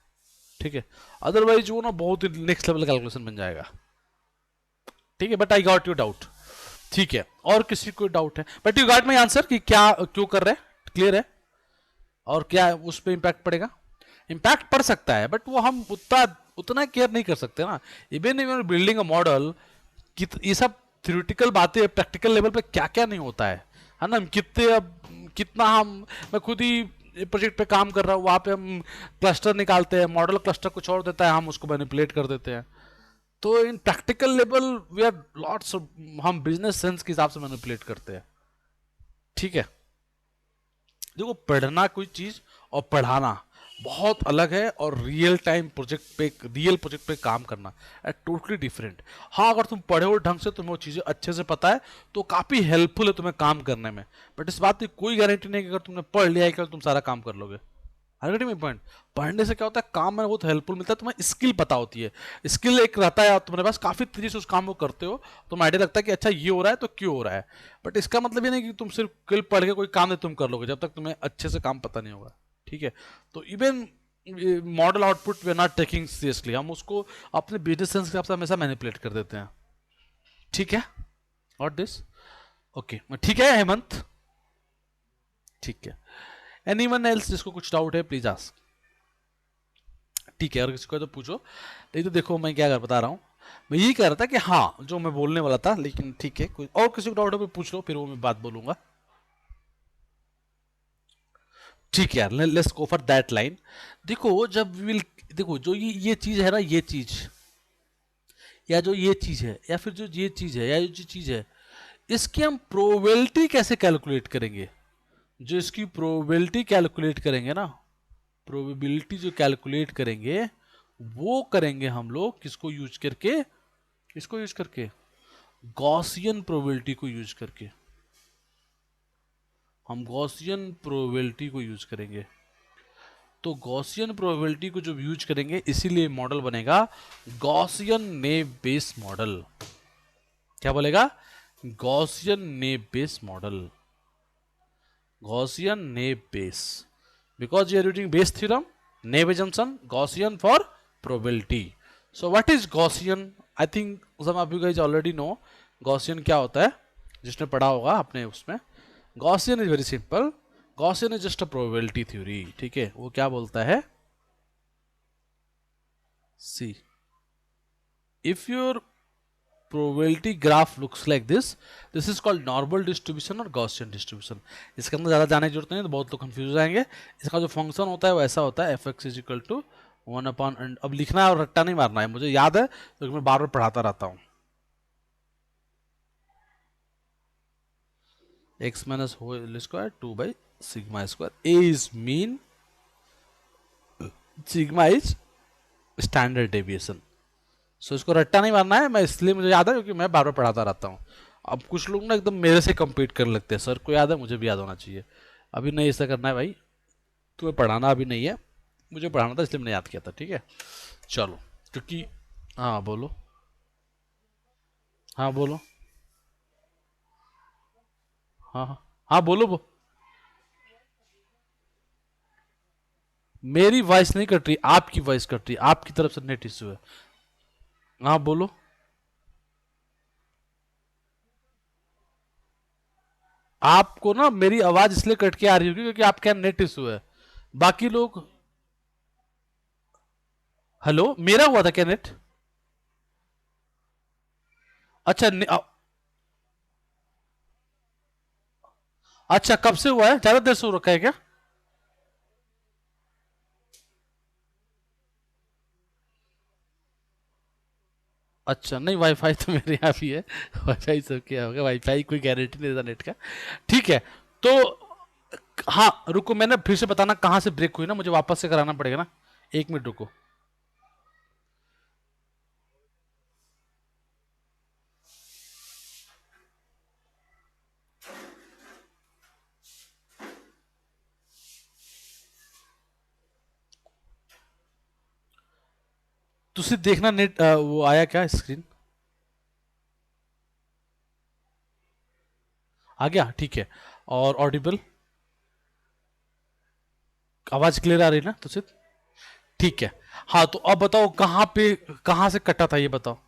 ठीक है, अदरवाइज वो ना बहुत नेक्स्ट लेवल कैलकुलेशन बन जाएगा। ठीक है, but I got your doubt. ठीक है, और किसी को डाउट है? But you got my answer कि क्या क्यों कर रहे हैं, क्लियर है? और क्या उस पर इम्पैक्ट पड़ेगा? इम्पैक्ट पड़ सकता है, बट वो हम उतना उतना केयर नहीं कर सकते ना। Even even building a model, ये सब थ्योरेटिकल बातें, प्रैक्टिकल लेवल पे क्या क्या नहीं होता है ना। हम कितने अब कितना हम, मैं खुद ही प्रोजेक्ट पे काम कर रहा हूँ, वहाँ पे हम क्लस्टर निकालते हैं, मॉडल क्लस्टर कुछ और देता है, हम उसको मैनिपुलेट कर देते हैं। तो in practical level we are lots, हम बिजनेस सेंस के हिसाब से मैनिपुलेट करते हैं। ठीक है, देखो पढ़ना कोई चीज और पढ़ाना बहुत अलग है, और रियल टाइम प्रोजेक्ट पे, रियल प्रोजेक्ट पे काम करना टोटली डिफरेंट। हाँ अगर तुम पढ़े हो ढंग से, तुम्हें वो चीज़ें अच्छे से पता है, तो काफ़ी हेल्पफुल है तुम्हें काम करने में। बट इस बात की कोई गारंटी नहीं कि अगर तुमने पढ़ लिया है कि तुम सारा काम कर लोगे। हर घड़ी में पॉइंट, पढ़ने से क्या होता है, काम में बहुत हेल्पफुल मिलता है, तुम्हें स्किल पता होती है। स्किल एक रहता है तुम्हारे पास, काफी तेजी से उस काम को करते हो, तुम्हें आइडिया लगता है कि अच्छा ये हो रहा है तो क्यों हो रहा है। बट इसका मतलब ये नहीं कि तुम सिर्फ स्किल पढ़ के कोई काम नहीं तुम कर लोगे, जब तक तुम्हें अच्छे से काम पता नहीं होगा। ठीक है, तो even model output we are not taking seriously, हम उसको अपने बिजनेस सेंस के हिसाब से हमेशा मैनिपुलेट कर देते हैं। ठीक है, और दिस ओके, ठीक है हेमंत। ठीक है, एनीवन एल्स जिसको कुछ डाउट है प्लीज आस्क। ठीक है, और किसी को तो पूछो। नहीं तो देखो मैं क्या कर बता रहा हूँ, मैं यही कह रहा था कि हाँ जो मैं बोलने वाला था, लेकिन ठीक है, कोई और किसी को डाउट हो पूछ लो, फिर वो मैं बात बोलूंगा। ठीक है यार, let's go for that line. देखो जब विल, देखो जो ये चीज है ना, ये चीज, या जो ये चीज है, या फिर जो ये चीज है, या जो चीज है, इसकी हम प्रोबेबिलिटी कैसे कैलकुलेट करेंगे? जो इसकी प्रोबेबिलिटी कैलकुलेट करेंगे ना, प्रोबेबिलिटी जो कैलकुलेट करेंगे, वो करेंगे हम लोग किसको यूज करके? किसको यूज करके? गॉसियन प्रोबेबिलिटी को यूज करके। हम गॉसियन प्रोबेबिलिटी को यूज करेंगे। तो गॉसियन प्रोबेबिलिटी को जब यूज करेंगे, इसीलिए मॉडल बनेगा गॉसियन नेव बेस मॉडल। क्या बोलेगा? Gaussian naive Bayes model. Gaussian naive Bayes, because you are using Bayes theorem, naive assumption, Gaussian for probability. So what is Gaussian? I think some of you guys already know Gaussian क्या होता है, जिसने पढ़ा होगा अपने उसमें। Gaussian is very simple. Gaussian is just a probability theory. ठीक है, वो क्या बोलता है? See, if your probability graph looks like this is called normal distribution और Gaussian distribution। इसके अंदर ज़्यादा जाने की जरूरत नहीं है, तो बहुत लोग कंफ्यूज हो जाएंगे। इसका जो फंक्शन होता है वो ऐसा होता है, fx इज इक्वल टू 1/, अब लिखना है और रट्टा नहीं मारना है, मुझे याद है क्योंकि मैं बार बार पढ़ाता रहता हूँ। x minus whole square 2/σ²। a is mean, sigma is standard deviation. So इसको रट्टा नहीं मारना है, मैं इसलिए मुझे याद है क्योंकि मैं बार बार पढ़ाता रहता हूँ। अब कुछ लोग ना एकदम मेरे से compete करने लगते हैं, सर को याद है, मुझे भी याद होना चाहिए। अभी नहीं ऐसा करना है भाई, तुम्हें पढ़ाना अभी नहीं है, मुझे पढ़ाना था इसलिए मैंने याद किया था। ठीक है, चलो, क्योंकि हाँ बोलो, हाँ बोलो, हाँ हाँ हाँ बोलो मेरी वॉइस नहीं कट रही, आपकी वॉइस कट रही, आपकी तरफ से नेट इश्यू है। हाँ बोलो। आपको ना मेरी आवाज इसलिए कट के आ रही होगी क्योंकि आपके यहाँ नेट इशू है, बाकी लोग। हेलो, मेरा हुआ था क्या नेट? अच्छा अच्छा, कब से हुआ है? ज्यादा देर से हो रखा है क्या? अच्छा, नहीं वाईफाई तो मेरे यहाँ भी है, वाईफाई सब क्या होगा, वाईफाई कोई गारंटी नहीं देता नेट का। ठीक है, तो हाँ रुको, मैंने फिर से बताना कहाँ से ब्रेक हुई ना, मुझे वापस से कराना पड़ेगा ना, 1 मिनट रुको। तुझे देखना नेट वो आया क्या स्क्रीन? आ गया, ठीक है। और ऑडिबल, आवाज क्लियर आ रही है ना तुझे? ठीक है। हाँ तो अब बताओ कहाँ पे, कहाँ से कटा था ये बताओ।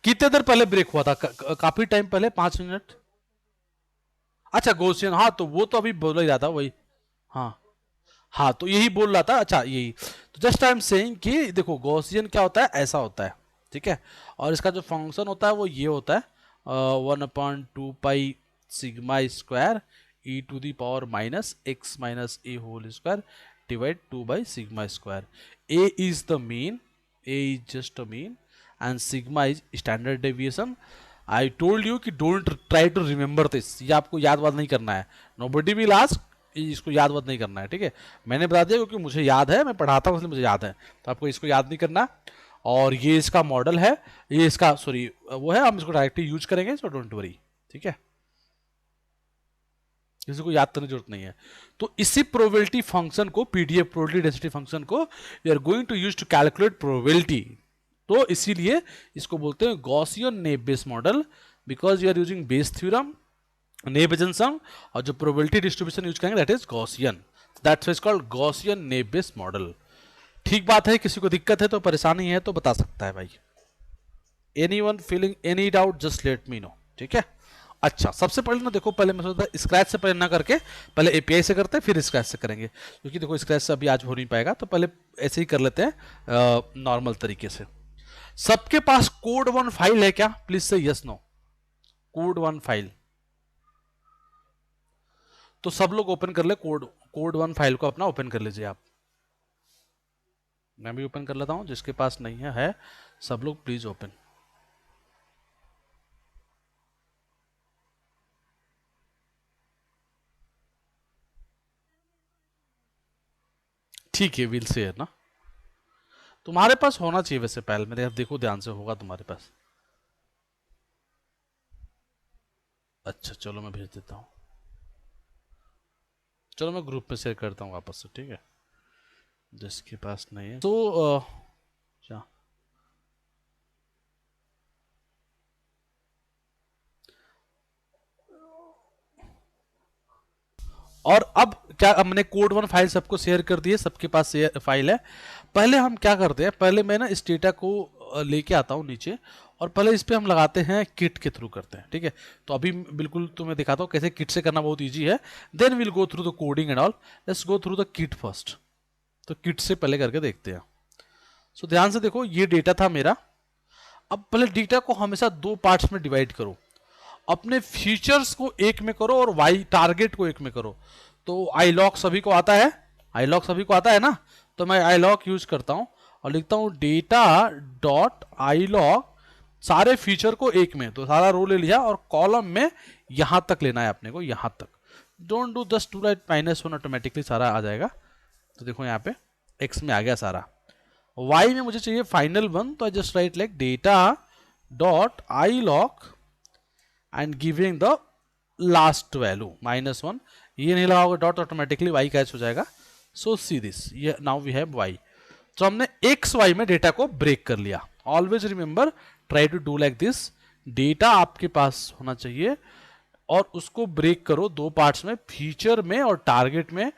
कितने देर पहले ब्रेक हुआ था? काफी टाइम पहले, 5 मिनट। अच्छा गौसियन, हाँ तो वो तो अभी बोल ही रहा था वही। हाँ हाँ, तो यही बोल रहा था। अच्छा यही, तो जस्ट आई एम सेइंग कि देखो गौसियन क्या होता है, ऐसा होता है। ठीक है, और इसका जो फंक्शन होता है वो ये होता है 1/2π σ² e⁻x−a² divide 2/σ²। a is the mean, a is just a mean, and sigma is standard deviation. I told you कि don't try to remember this, ये आपको याद वाद नहीं करना है। नोबडी विल आस्क, इसको याद वाद नहीं करना है। ठीक है, मैंने बता दिया क्योंकि मुझे याद है, मैं पढ़ाता हूँ इसलिए मुझे याद है, तो आपको इसको याद नहीं करना। और ये इसका मॉडल है, ये इसका सॉरी वो है, हम इसको डायरेक्टली यूज करेंगे, सो डोंट वरी। ठीक है, किसी को याद करने की जरूरत नहीं है। तो इसी प्रोबेबिलिटी फंक्शन को, पीडीएफ प्रोबेबिलिटी डेंसिटी फंक्शन को we are going to use to calculate probability. तो इसीलिए इसको बोलते हैं Gaussian naive Bayes model, because you are using Bayes theorem, naive assumption, और जो प्रोबेबिलिटी डिस्ट्रीब्यूशन यूज करेंगे that is Gaussian, that's why it's called Gaussian naive Bayes model. ठीक बात है, किसी को दिक्कत है तो, परेशानी है तो बता सकता है भाई। Anyone feeling any doubt just let me know. ठीक है, अच्छा, सबसे पहले ना देखो, पहले मैं सोचता स्क्रैच से पहले ना करके पहले एपीआई से करते हैं, फिर स्क्रैच से करेंगे, क्योंकि देखो स्क्रैच से अभी आज हो नहीं पाएगा, तो पहले ऐसे ही कर लेते हैं नॉर्मल तरीके से। सबके पास कोड वन फाइल है क्या? Please say yes no. Code one file तो सब लोग ओपन कर ले, कोड कोड वन फाइल को अपना ओपन कर लीजिए आप। मैं भी ओपन कर लेता हूं, जिसके पास नहीं है सब लोग प्लीज ओपन। ठीक है, विल से है ना, तुम्हारे पास होना चाहिए वैसे पहले, मेरे देखो ध्यान से होगा तुम्हारे पास। अच्छा चलो मैं भेज देता हूँ, चलो मैं ग्रुप पे शेयर करता हूँ वापस से, ठीक है, जिसके पास नहीं है तो क्या। और अब क्या, हमने कोड वन फाइल सबको शेयर कर दी है, सबके पास फाइल है। पहले हम क्या करते हैं, पहले मैं ना इस डेटा को लेके आता हूँ नीचे, और पहले इस पे हम लगाते हैं किट के थ्रू करते हैं, ठीक है। तो अभी बिल्कुल तुम्हें दिखाता हूँ कैसे किट से करना, बहुत ईजी है। Then will go through the coding and all, let's go through the kit first. तो किट से पहले करके देखते हैं। सो ध्यान से देखो, ये डेटा था मेरा। अब पहले डेटा को हमेशा दो पार्ट्स में डिवाइड करो, अपने फीचर्स को एक में करो और वाई टारगेट को एक में करो। तो आई लॉक सभी को आता है, आई लॉक सभी को आता है ना, तो मैं आई लॉक यूज करता हूं और लिखता हूं डेटा डॉट आई लॉक, सारे फीचर को एक में, तो सारा रो ले लिया और कॉलम में यहां तक लेना है अपने को, यहां तक। Don't do, just do right -1, automatically सारा आ जाएगा। तो देखो यहाँ पे एक्स में आ गया सारा, वाई में मुझे चाहिए फाइनल वन, तो I just right like data dot I lock and giving the last value -1। ये नहीं लगाओगे डॉट, ऑटोमेटिकली वाई कैच हो जाएगा। सो सी दिस, ये नाउ वी हैव वाई। तो हमने एक्स वाई में डेटा को ब्रेक कर लिया। Always remember, try to do like this. Data आपके पास होना चाहिए और उसको ब्रेक करो दो पार्ट्स में, फीचर में और टारगेट में।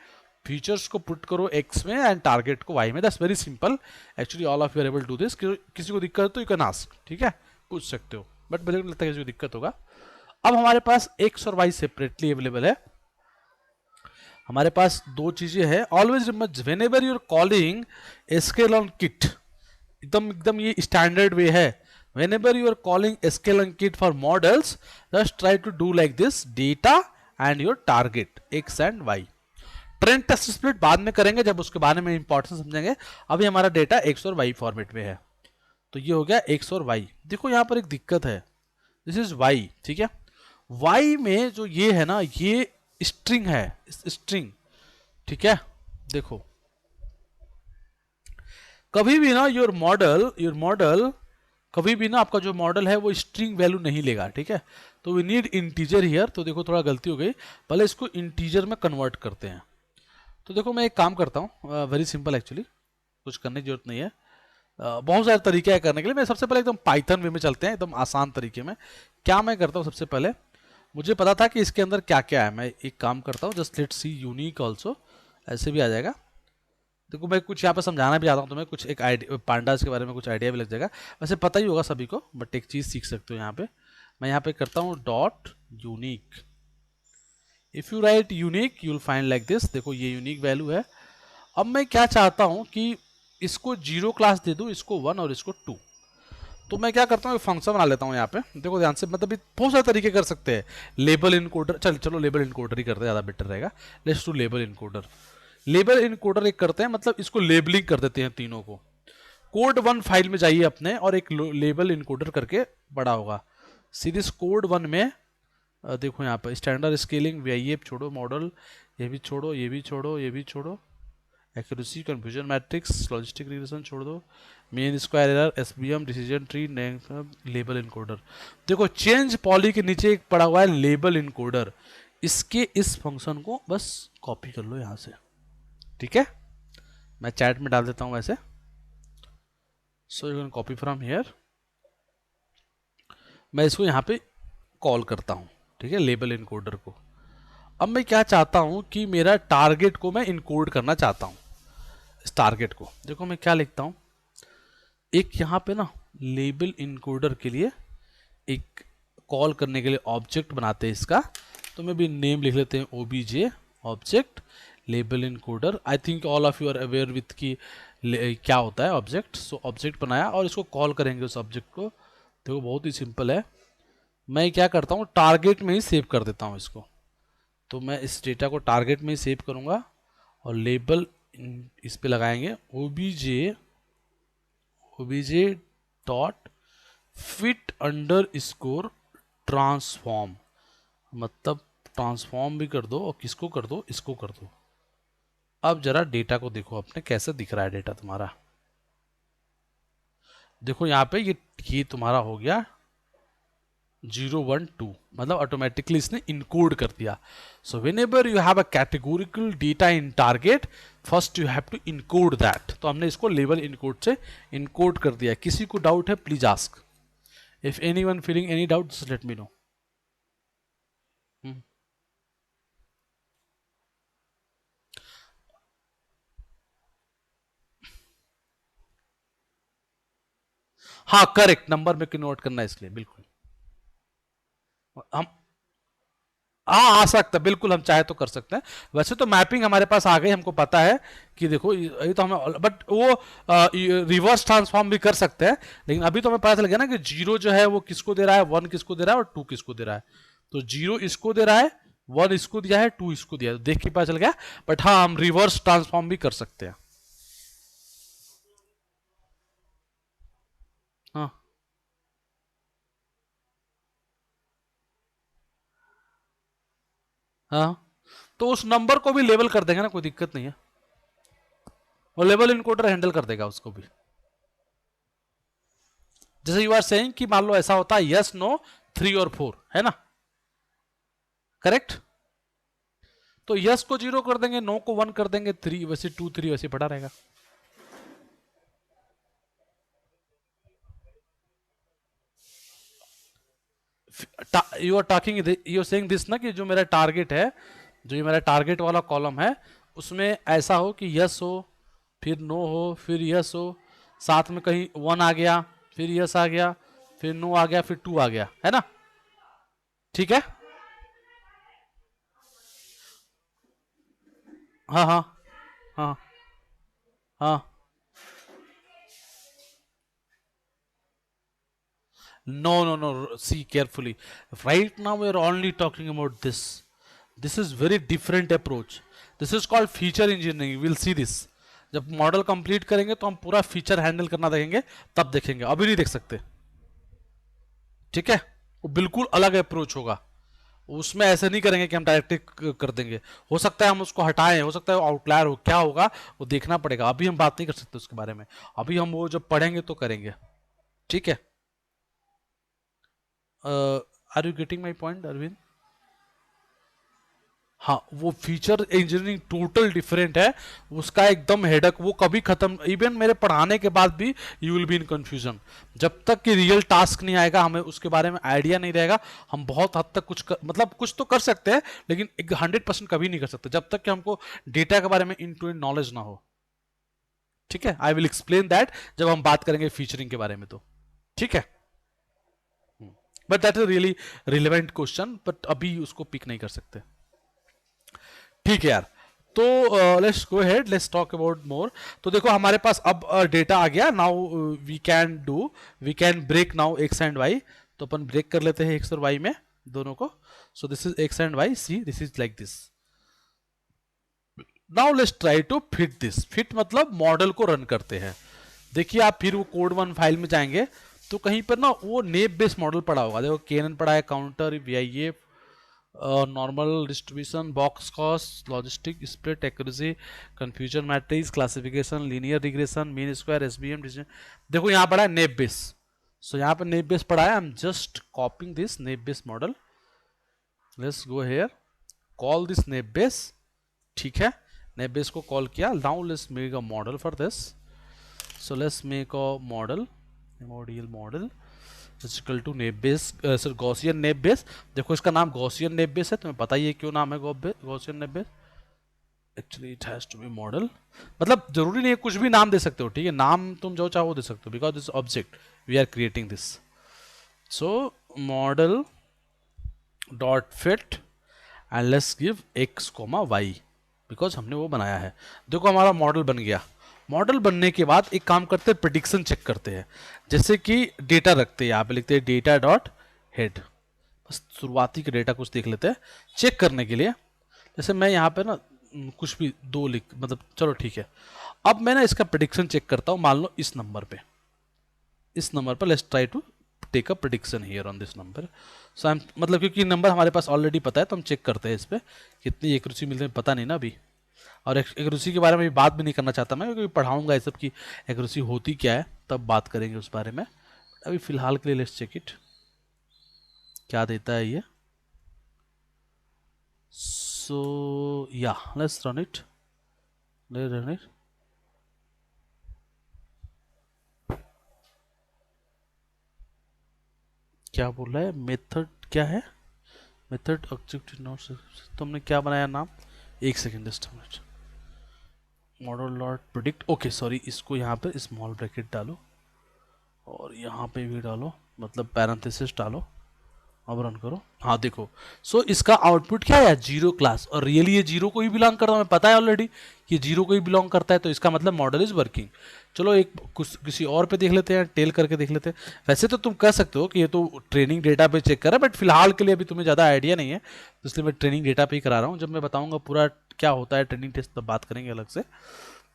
फीचर्स को पुट करो एक्स में एंड टारगेट को वाई में। That's very simple, actually all of you are able to this. किसी को दिक्कत तो यू कैन आस्क, ठीक है, पूछ सकते हो, बट मुझे नहीं लगता किसी को दिक्कत होगा। अब हमारे पास एक्स और वाई सेपरेटली अवेलेबल है। हमारे पास दो चीजें हैं। Always remember, whenever you are calling scale on kit, एकदम एकदम ये स्टैंडर्ड वे है। Whenever you are calling scale on kit for models, just try to do like this, data and your target X and Y. Train test split बाद में करेंगे, जब उसके बारे में इंपॉर्टेंस समझेंगे। अभी हमारा डेटा एक्स और वाई फॉर्मेट में है, तो ये हो गया एक्स और वाई। देखो यहां पर एक दिक्कत है, दिस इज वाई, ठीक है। वाई में जो ये है ना, ये स्ट्रिंग है, स्ट्रिंग, ठीक है। देखो कभी भी ना योर मॉडल कभी भी ना आपका जो मॉडल है वो स्ट्रिंग वैल्यू नहीं लेगा, ठीक है। तो वी नीड इंटीजर हियर। तो देखो थोड़ा गलती हो गई, पहले इसको इंटीजर में कन्वर्ट करते हैं। तो देखो मैं एक काम करता हूँ, वेरी सिंपल एक्चुअली, कुछ करने की जरूरत नहीं है। बहुत सारे तरीके हैं करने के लिए। मैं सबसे पहले एकदम पाइथन वे में चलते हैं, एकदम आसान तरीके में। क्या मैं करता हूँ, सबसे पहले मुझे पता था कि इसके अंदर क्या क्या है। मैं एक काम करता हूँ, just let's see unique also, ऐसे भी आ जाएगा। देखो मैं कुछ यहाँ पे समझाना भी चाहता हूँ तुम्हें, कुछ एक आइडिया पांडास के बारे में कुछ आइडिया भी लग जाएगा। वैसे पता ही होगा सभी को, बट एक चीज़ सीख सकते हो यहाँ पे। मैं यहाँ पे करता हूँ dot unique. If you right unique you will find like this. देखो ये यूनिक वैल्यू है। अब मैं क्या चाहता हूँ कि इसको 0 क्लास दे दूँ, इसको 1 और इसको 2। तो मैं क्या करता हूँ, फंक्शन बना लेता हूँ यहाँ पे। देखो ध्यान से, मतलब बहुत सारे तरीके कर सकते हैं। लेबल इनकोडर, चलो लेबल इनकोडर ही करते हैं, ज़्यादा बेटर रहेगा। Let's do label encoder. Label encoder एक करते हैं, मतलब इसको लेबलिंग कर देते हैं तीनों को। कोड वन फाइल में जाइए अपने और एक लेबल इनकोडर करके बड़ा होगा। सीरीज कोड वन में देखो यहाँ पर स्टैंडर्ड स्केलिंग, वीआईएफ छोड़ो, मॉडल ये भी छोड़ो, ये भी छोड़ो, ये भी छोड़ो, accuracy, confusion matrix, logistic regression छोड़ दो, main square error, SBM, decision tree, label encoder. देखो चेंज पॉली के नीचे एक पड़ा हुआ है लेबल इनकोडर। इसके इस फंक्शन को बस कॉपी कर लो यहाँ से, ठीक है। मैं चैट में डाल देता हूँ वैसे। So you can copy from here. मैं इसको यहाँ पे कॉल करता हूँ, ठीक है, लेबल इनकोडर को। अब मैं क्या चाहता हूँ कि मेरा टारगेट को मैं इनकोड करना चाहता हूँ। इस टारगेट को देखो मैं क्या लिखता हूँ, एक यहाँ पे ना लेबल इनकोडर के लिए एक कॉल करने के लिए ऑब्जेक्ट बनाते हैं इसका, तो मैं भी नेम लिख लेते हैं OBJ object label encoder. I think all of you are aware with की क्या होता है ऑब्जेक्ट। सो ऑब्जेक्ट बनाया और इसको कॉल करेंगे उस ऑब्जेक्ट को। देखो बहुत ही सिंपल है, मैं क्या करता हूँ टारगेट में ही सेव कर देता हूँ इसको। तो मैं इस डेटा को टारगेट में ही सेव करूँगा और लेबल इस पे लगाएंगे OBJ dot fit under score transform, मतलब ट्रांसफॉर्म भी कर दो और किसको कर दो, इसको कर दो। अब जरा डेटा को देखो अपने कैसे दिख रहा है डेटा तुम्हारा। देखो यहाँ पे ये तुम्हारा हो गया 012, मतलब ऑटोमेटिकली इसने इनकोड कर दिया। So whenever you have a categorical data in target, first you have to encode that. तो हमने इसको लेबल इनकोड से इनकोड कर दिया। किसी को डाउट है please ask, if anyone feeling any doubt just let me no. हाँ करेक्ट, नंबर में कन्वर्ट करना है इसके लिए बिल्कुल हम, हाँ आ सकता है बिल्कुल, हम चाहे तो कर सकते हैं। वैसे तो मैपिंग हमारे पास आ गई, हमको पता है कि देखो ये तो हमें, बट वो रिवर्स ट्रांसफॉर्म भी कर सकते हैं। लेकिन अभी तो हमें पता चल गया ना कि जीरो जो है वो किसको दे रहा है, वन किसको दे रहा है और टू किसको दे रहा है। तो जीरो इसको दे रहा है, वन इसको दिया है, टू इसको दिया है, तो देख के पता चल गया। बट हाँ हम रिवर्स ट्रांसफॉर्म भी कर सकते हैं। हाँ हाँ, तो उस नंबर को भी लेबल कर देंगे ना, कोई दिक्कत नहीं है, और लेबल इनकोडर हैंडल कर देगा उसको भी। जैसे यू आर सेइंग कि मान लो ऐसा होता है यस नो 3 और 4 है ना, करेक्ट। तो यस को 0 कर देंगे, नो को 1 कर देंगे, 3 वैसे 2 3 वैसे पड़ा रहेगा। You are talking, you are saying this ना कि जो मेरा टारगेट है, जो ये मेरा टारगेट वाला कॉलम है, उसमें ऐसा हो कि यस हो, फिर नो हो, फिर यस हो, साथ में कहीं 1 आ गया, फिर यस आ गया, फिर नो आ गया, फिर 2 आ गया, है ना। ठीक है, हाँ हाँ हाँ हाँ। No, no, no. See carefully. Right now we are only talking about this. This is very different approach. This is called feature engineering. We'll see this. जब मॉडल कंप्लीट करेंगे तो हम पूरा फीचर हैंडल करना देखेंगे, तब देखेंगे, अभी नहीं देख सकते। ठीक है, वो बिल्कुल अलग अप्रोच होगा। उसमें ऐसे नहीं करेंगे कि हम डायरेक्ट कर देंगे। हो सकता है हम उसको हटाएं, हो सकता है वो आउटलायर हो, क्या होगा वो देखना पड़ेगा। अभी हम बात नहीं कर सकते उसके बारे में, अभी हम वो जब पढ़ेंगे तो करेंगे। ठीक है, are you getting my point Arvind? हाँ, वो फीचर इंजीनियरिंग टोटल डिफरेंट है, उसका एकदम हेडक वो कभी खत्म, इवन मेरे पढ़ाने के बाद भी you will be in confusion. जब तक कि रियल टास्क नहीं आएगा, हमें उसके बारे में आइडिया नहीं रहेगा, हम बहुत हद तक मतलब कुछ तो कर सकते हैं, लेकिन 100% कभी नहीं कर सकते जब तक कि हमको डेटा के बारे में इन टू इन नॉलेज ना हो। ठीक है, आई विल एक्सप्लेन दैट जब हम बात करेंगे फीचरिंग के बारे में तो। ठीक है, but that is really relevant question, but अभी उसको पिक नहीं कर सकते। ठीक है यार, तो let's go ahead, let's talk about more. तो देखो हमारे पास अब डेटा आ गया। Now we can break now X and Y. तो अपन ब्रेक कर लेते हैं एक्स और वाई में दोनों को। So this is X and Y, see this is like this. Now let's try to fit this. Fit मतलब मॉडल को रन करते हैं। देखिए आप फिर वो कोड वन फाइल में जाएंगे तो कहीं पर ना वो नेप बेस्ड मॉडल पड़ा होगा। देखो केनन पड़ा है, counter, via, normal distribution, box cost, logistic, split, accuracy, confusion matrix, classification, linear regression, mean square, SBM. देखो यहाँ पड़ा है नेप बेस। सो यहाँ पे नेप बेस पड़ा है, I am just copying this naive Bayes model. Let's go here, call this naive Bayes. ठीक है, नेप बेस को कॉल किया। Now let's make a model for this. So let's make a model, model equal to naive Bayes, sir Gaussian naive Bayes. देखो इसका नाम Gaussian naive base है, तुम्हें पता ही है क्यों नाम है Gaussian naive Bayes. Actually it has to be model, मतलब जरूरी नहीं है, कुछ भी नाम दे सकते हो। ठीक है, नाम तुम जो चाहो दे सकते हो, because this object we are creating this. So model dot fit and let's give x comma Y, because हमने वो बनाया है। देखो हमारा मॉडल बन गया। मॉडल बनने के बाद एक काम करते हैं, प्रेडिक्शन चेक करते हैं। जैसे कि डेटा रखते हैं, यहाँ पे लिखते हैं डेटा डॉट हेड, बस शुरुआती का डेटा कुछ देख लेते हैं चेक करने के लिए। जैसे मैं यहाँ पे ना कुछ भी दो लिख, मतलब चलो ठीक है। अब मैं ना इसका प्रेडिक्शन चेक करता हूँ, मान लो इस नंबर पर let's try to take a prediction here on this number. So I am, मतलब क्योंकि नंबर हमारे पास ऑलरेडी पता है तो हम चेक करते हैं इस पर कितनी एक्यूरेसी मिलती है, पता नहीं ना अभी। और एक्यूरेसी के बारे में भी बात भी नहीं करना चाहता मैं, क्योंकि पढ़ाऊंगा ये सब की एक्यूरेसी होती क्या है, तब बात करेंगे उस बारे में। अभी फिलहाल के लिए लेट्स चेक इट, क्या देता है ये। सो या लेट्स रन इट, क्या बोल रहा है, मेथड क्या है, मेथड ऑब्जेक्टिव नोट, तुमने क्या बनाया नाम, एक second just minute. Model dot predict, okay sorry, इसको यहाँ पे स्मॉल ब्रैकेट डालो और यहाँ पे भी डालो, मतलब पैरेंथेसिस डालो। अब रन करो, हाँ देखो। सो इसका आउटपुट क्या है, जीरो क्लास, और रियली ये जीरो को ही बिलोंग करता है, हमें पता है ऑलरेडी कि जीरो को ही बिलोंग करता है, तो इसका मतलब मॉडल इज वर्किंग। चलो एक किसी और पे देख लेते हैं, टेल करके देख लेते हैं। वैसे तो तुम कह सकते हो कि ये तो ट्रेनिंग डेटा पे चेक करा, बट फिलहाल के लिए अभी तुम्हें ज़्यादा आइडिया नहीं है, तो इसलिए मैं ट्रेनिंग डेटा पे ही करा रहा हूँ। जब मैं बताऊँगा पूरा क्या होता है ट्रेनिंग टेस्ट, तब बात करेंगे अलग से,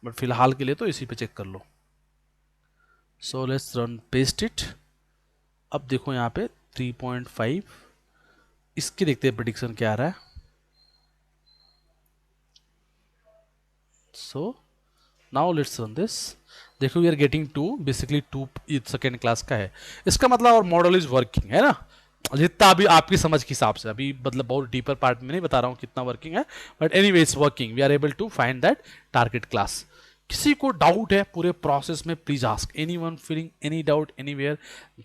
बट फिलहाल के लिए तो इसी पे चेक कर लो। So let's run paste it. अब देखो यहाँ पे 3.5, इसके देखते हैं प्रेडिक्शन क्या आ रहा है। So now let's run this. देखो we are getting 2, basically 2 second class का है, इसका मतलब और मॉडल इज वर्किंग है ना, जितना अभी आपकी समझ के हिसाब से, अभी मतलब बहुत डीपर पार्ट में नहीं बता रहा हूँ कितना वर्किंग है, but anyway it's working, we are able to find that target class. किसी को डाउट है पूरे प्रोसेस में, please ask, anyone feeling any doubt anywhere,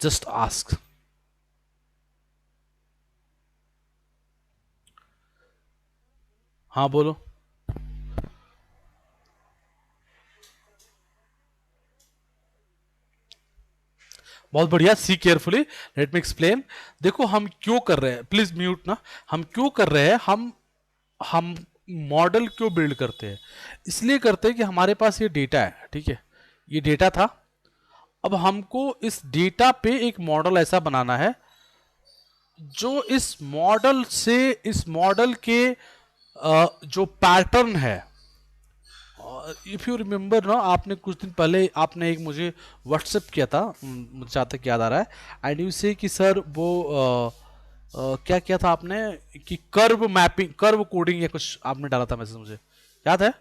just ask. हाँ बोलो। बहुत बढ़िया, see carefully, let me explain. देखो हम क्यों कर रहे हैं, प्लीज म्यूट ना, हम क्यों कर रहे हैं, हम मॉडल क्यों बिल्ड करते हैं, इसलिए करते हैं कि हमारे पास ये डेटा है, ठीक है, ये डेटा था। अब हमको इस डेटा पे एक मॉडल ऐसा बनाना है जो इस मॉडल से, इस मॉडल के जो पैटर्न है, इफ यू रिमेंबर ना, आपने कुछ दिन पहले आपने एक मुझे व्हाट्सएप किया था, मुझे जहाँ तक याद आ रहा है, एंड यू से कि सर वो क्या किया था आपने, कि कर्व मैपिंग, कर्व कोडिंग या कुछ आपने डाला था मैसेज, मुझे याद है।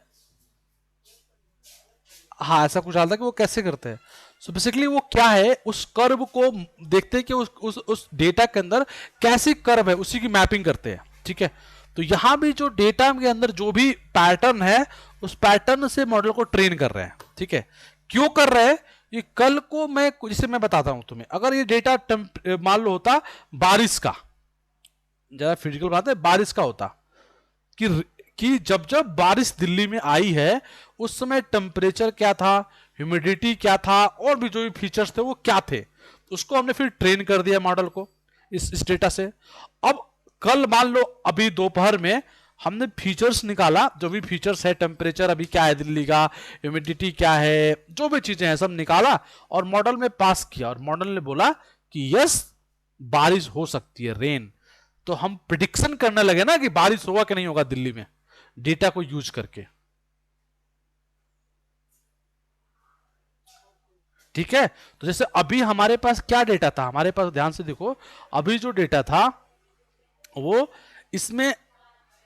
हाँ ऐसा कुछ डाला था कि वो कैसे करते हैं। सो बेसिकली वो क्या है, उस कर्व को देखते हैं कि उस डेटा के अंदर कैसी कर्व है, उसी की मैपिंग करते हैं, ठीक है। तो यहां भी जो डेटा के अंदर जो भी पैटर्न है, उस पैटर्न से मॉडल को ट्रेन कर रहे हैं, ठीक है। क्यों कर रहे हैं, ये कल को मैं, जिसे मैं बताता हूं तुम्हें, अगर ये डेटा मान लो होता बारिश का, ज्यादा फिजिकल बात है, बारिश का होता कि जब जब बारिश दिल्ली में आई है उस समय टेम्परेचर क्या था, ह्यूमिडिटी क्या था, और भी जो भी फीचर्स थे वो क्या थे, उसको हमने फिर ट्रेन कर दिया मॉडल को इस डेटा से। अब कल मान लो अभी दोपहर में हमने फीचर्स निकाला, जो भी फीचर्स है, टेम्परेचर अभी क्या है दिल्ली का, ह्यूमिडिटी क्या है, जो भी चीजें हैं सब निकाला और मॉडल में पास किया, और मॉडल ने बोला कि यस बारिश हो सकती है, रेन। तो हम प्रिडिक्शन करने लगे ना कि बारिश होगा कि नहीं होगा दिल्ली में, डेटा को यूज करके, ठीक है। तो जैसे अभी हमारे पास क्या डेटा था, हमारे पास ध्यान से देखो, अभी जो डेटा था वो, इसमें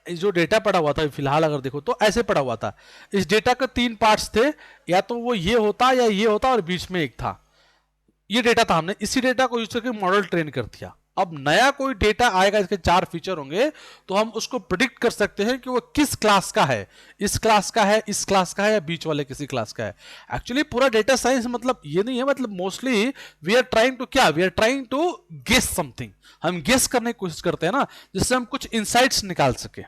जो डेटा पड़ा हुआ था फिलहाल अगर देखो तो ऐसे पड़ा हुआ था, इस डेटा के तीन पार्ट्स थे, या तो वो ये होता या ये होता और बीच में एक था, ये डेटा था, हमने इसी डेटा को यूज करके मॉडल ट्रेन कर दिया। अब नया कोई डेटा आएगा, इसके चार फीचर होंगे, तो हम उसको प्रिडिक्ट कर सकते हैं कि वो किस क्लास का है, इस क्लास का है, इस क्लास का है, या बीच वाले किसी क्लास का है। एक्चुअली पूरा डेटा साइंस मतलब ये नहीं है, मतलब mostly we are trying to क्या, we are trying to guess something, हम गेस करने की कोशिश करते हैं ना, जिससे हम कुछ इंसाइट्स निकाल सके,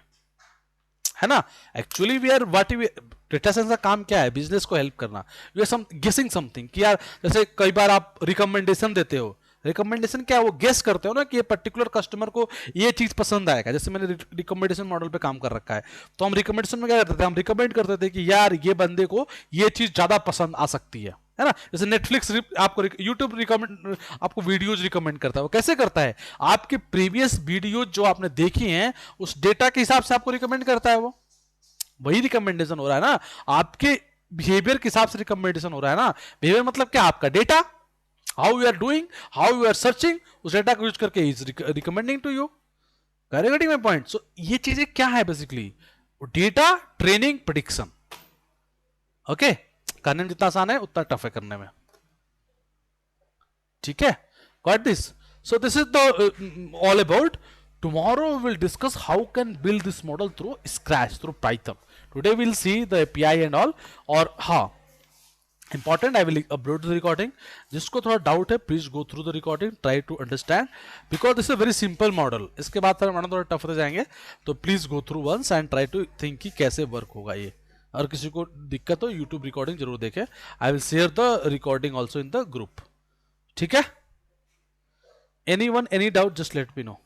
है ना। Actually we are what we, data science का काम क्या है, बिजनेस को हेल्प करना, वी आर सम गेसिंग समथिंग, कि यार जैसे कई बार आप रिकमेंडेशन देते हो, रिकमेंडेशन क्या है, वो गेस करते हो ना कि ये पर्टिकुलर कस्टमर को ये चीज पसंद आएगा। जैसे मैंने रिकमेंडेशन मॉडल पे काम कर रखा है, तो हम रिकमेंडेशन में क्या करते थे, हम रिकमेंड करते थे कि यार ये बंदे को ये चीज ज्यादा पसंद आ सकती है ना। जैसे नेटफ्लिक्स आपको यूट्यूब रिकमेंड, आपको वीडियोज रिकमेंड करता है। वो कैसे करता है, आपके प्रीवियस वीडियोज जो आपने देखी हैं उस डेटा के हिसाब से आपको रिकमेंड करता है। वो वही रिकमेंडेशन हो रहा है ना, आपके बिहेवियर के हिसाब से रिकमेंडेशन हो रहा है ना। बिहेवियर मतलब क्या, आपका data, how you are doing, how you are searching, उस डेटा को यूज करके is recommending to you. Getting my point. So ये चीजें क्या है बेसिकली, डेटा ट्रेनिंग प्रेडिक्शन। ओके, करने में जितना आसान है उतना टफ है करने में, ठीक है। Got this. So this is the all about. Tomorrow we will discuss how can build this model through Scratch, through Python. Today we will see the API and all. और हाँ, important, I will upload the recording. जिसको थोड़ा doubt है please go through the recording, try to understand, because this is very simple model. इसके बाद फिर थोड़ा tough हो जाएंगे, तो please go through once and try to think कि कैसे वर्क होगा ये। और किसी को दिक्कत हो यूट्यूब रिकॉर्डिंग जरूर देखें, I will share the recording also in the group, ठीक है। Any one any doubt just let me no.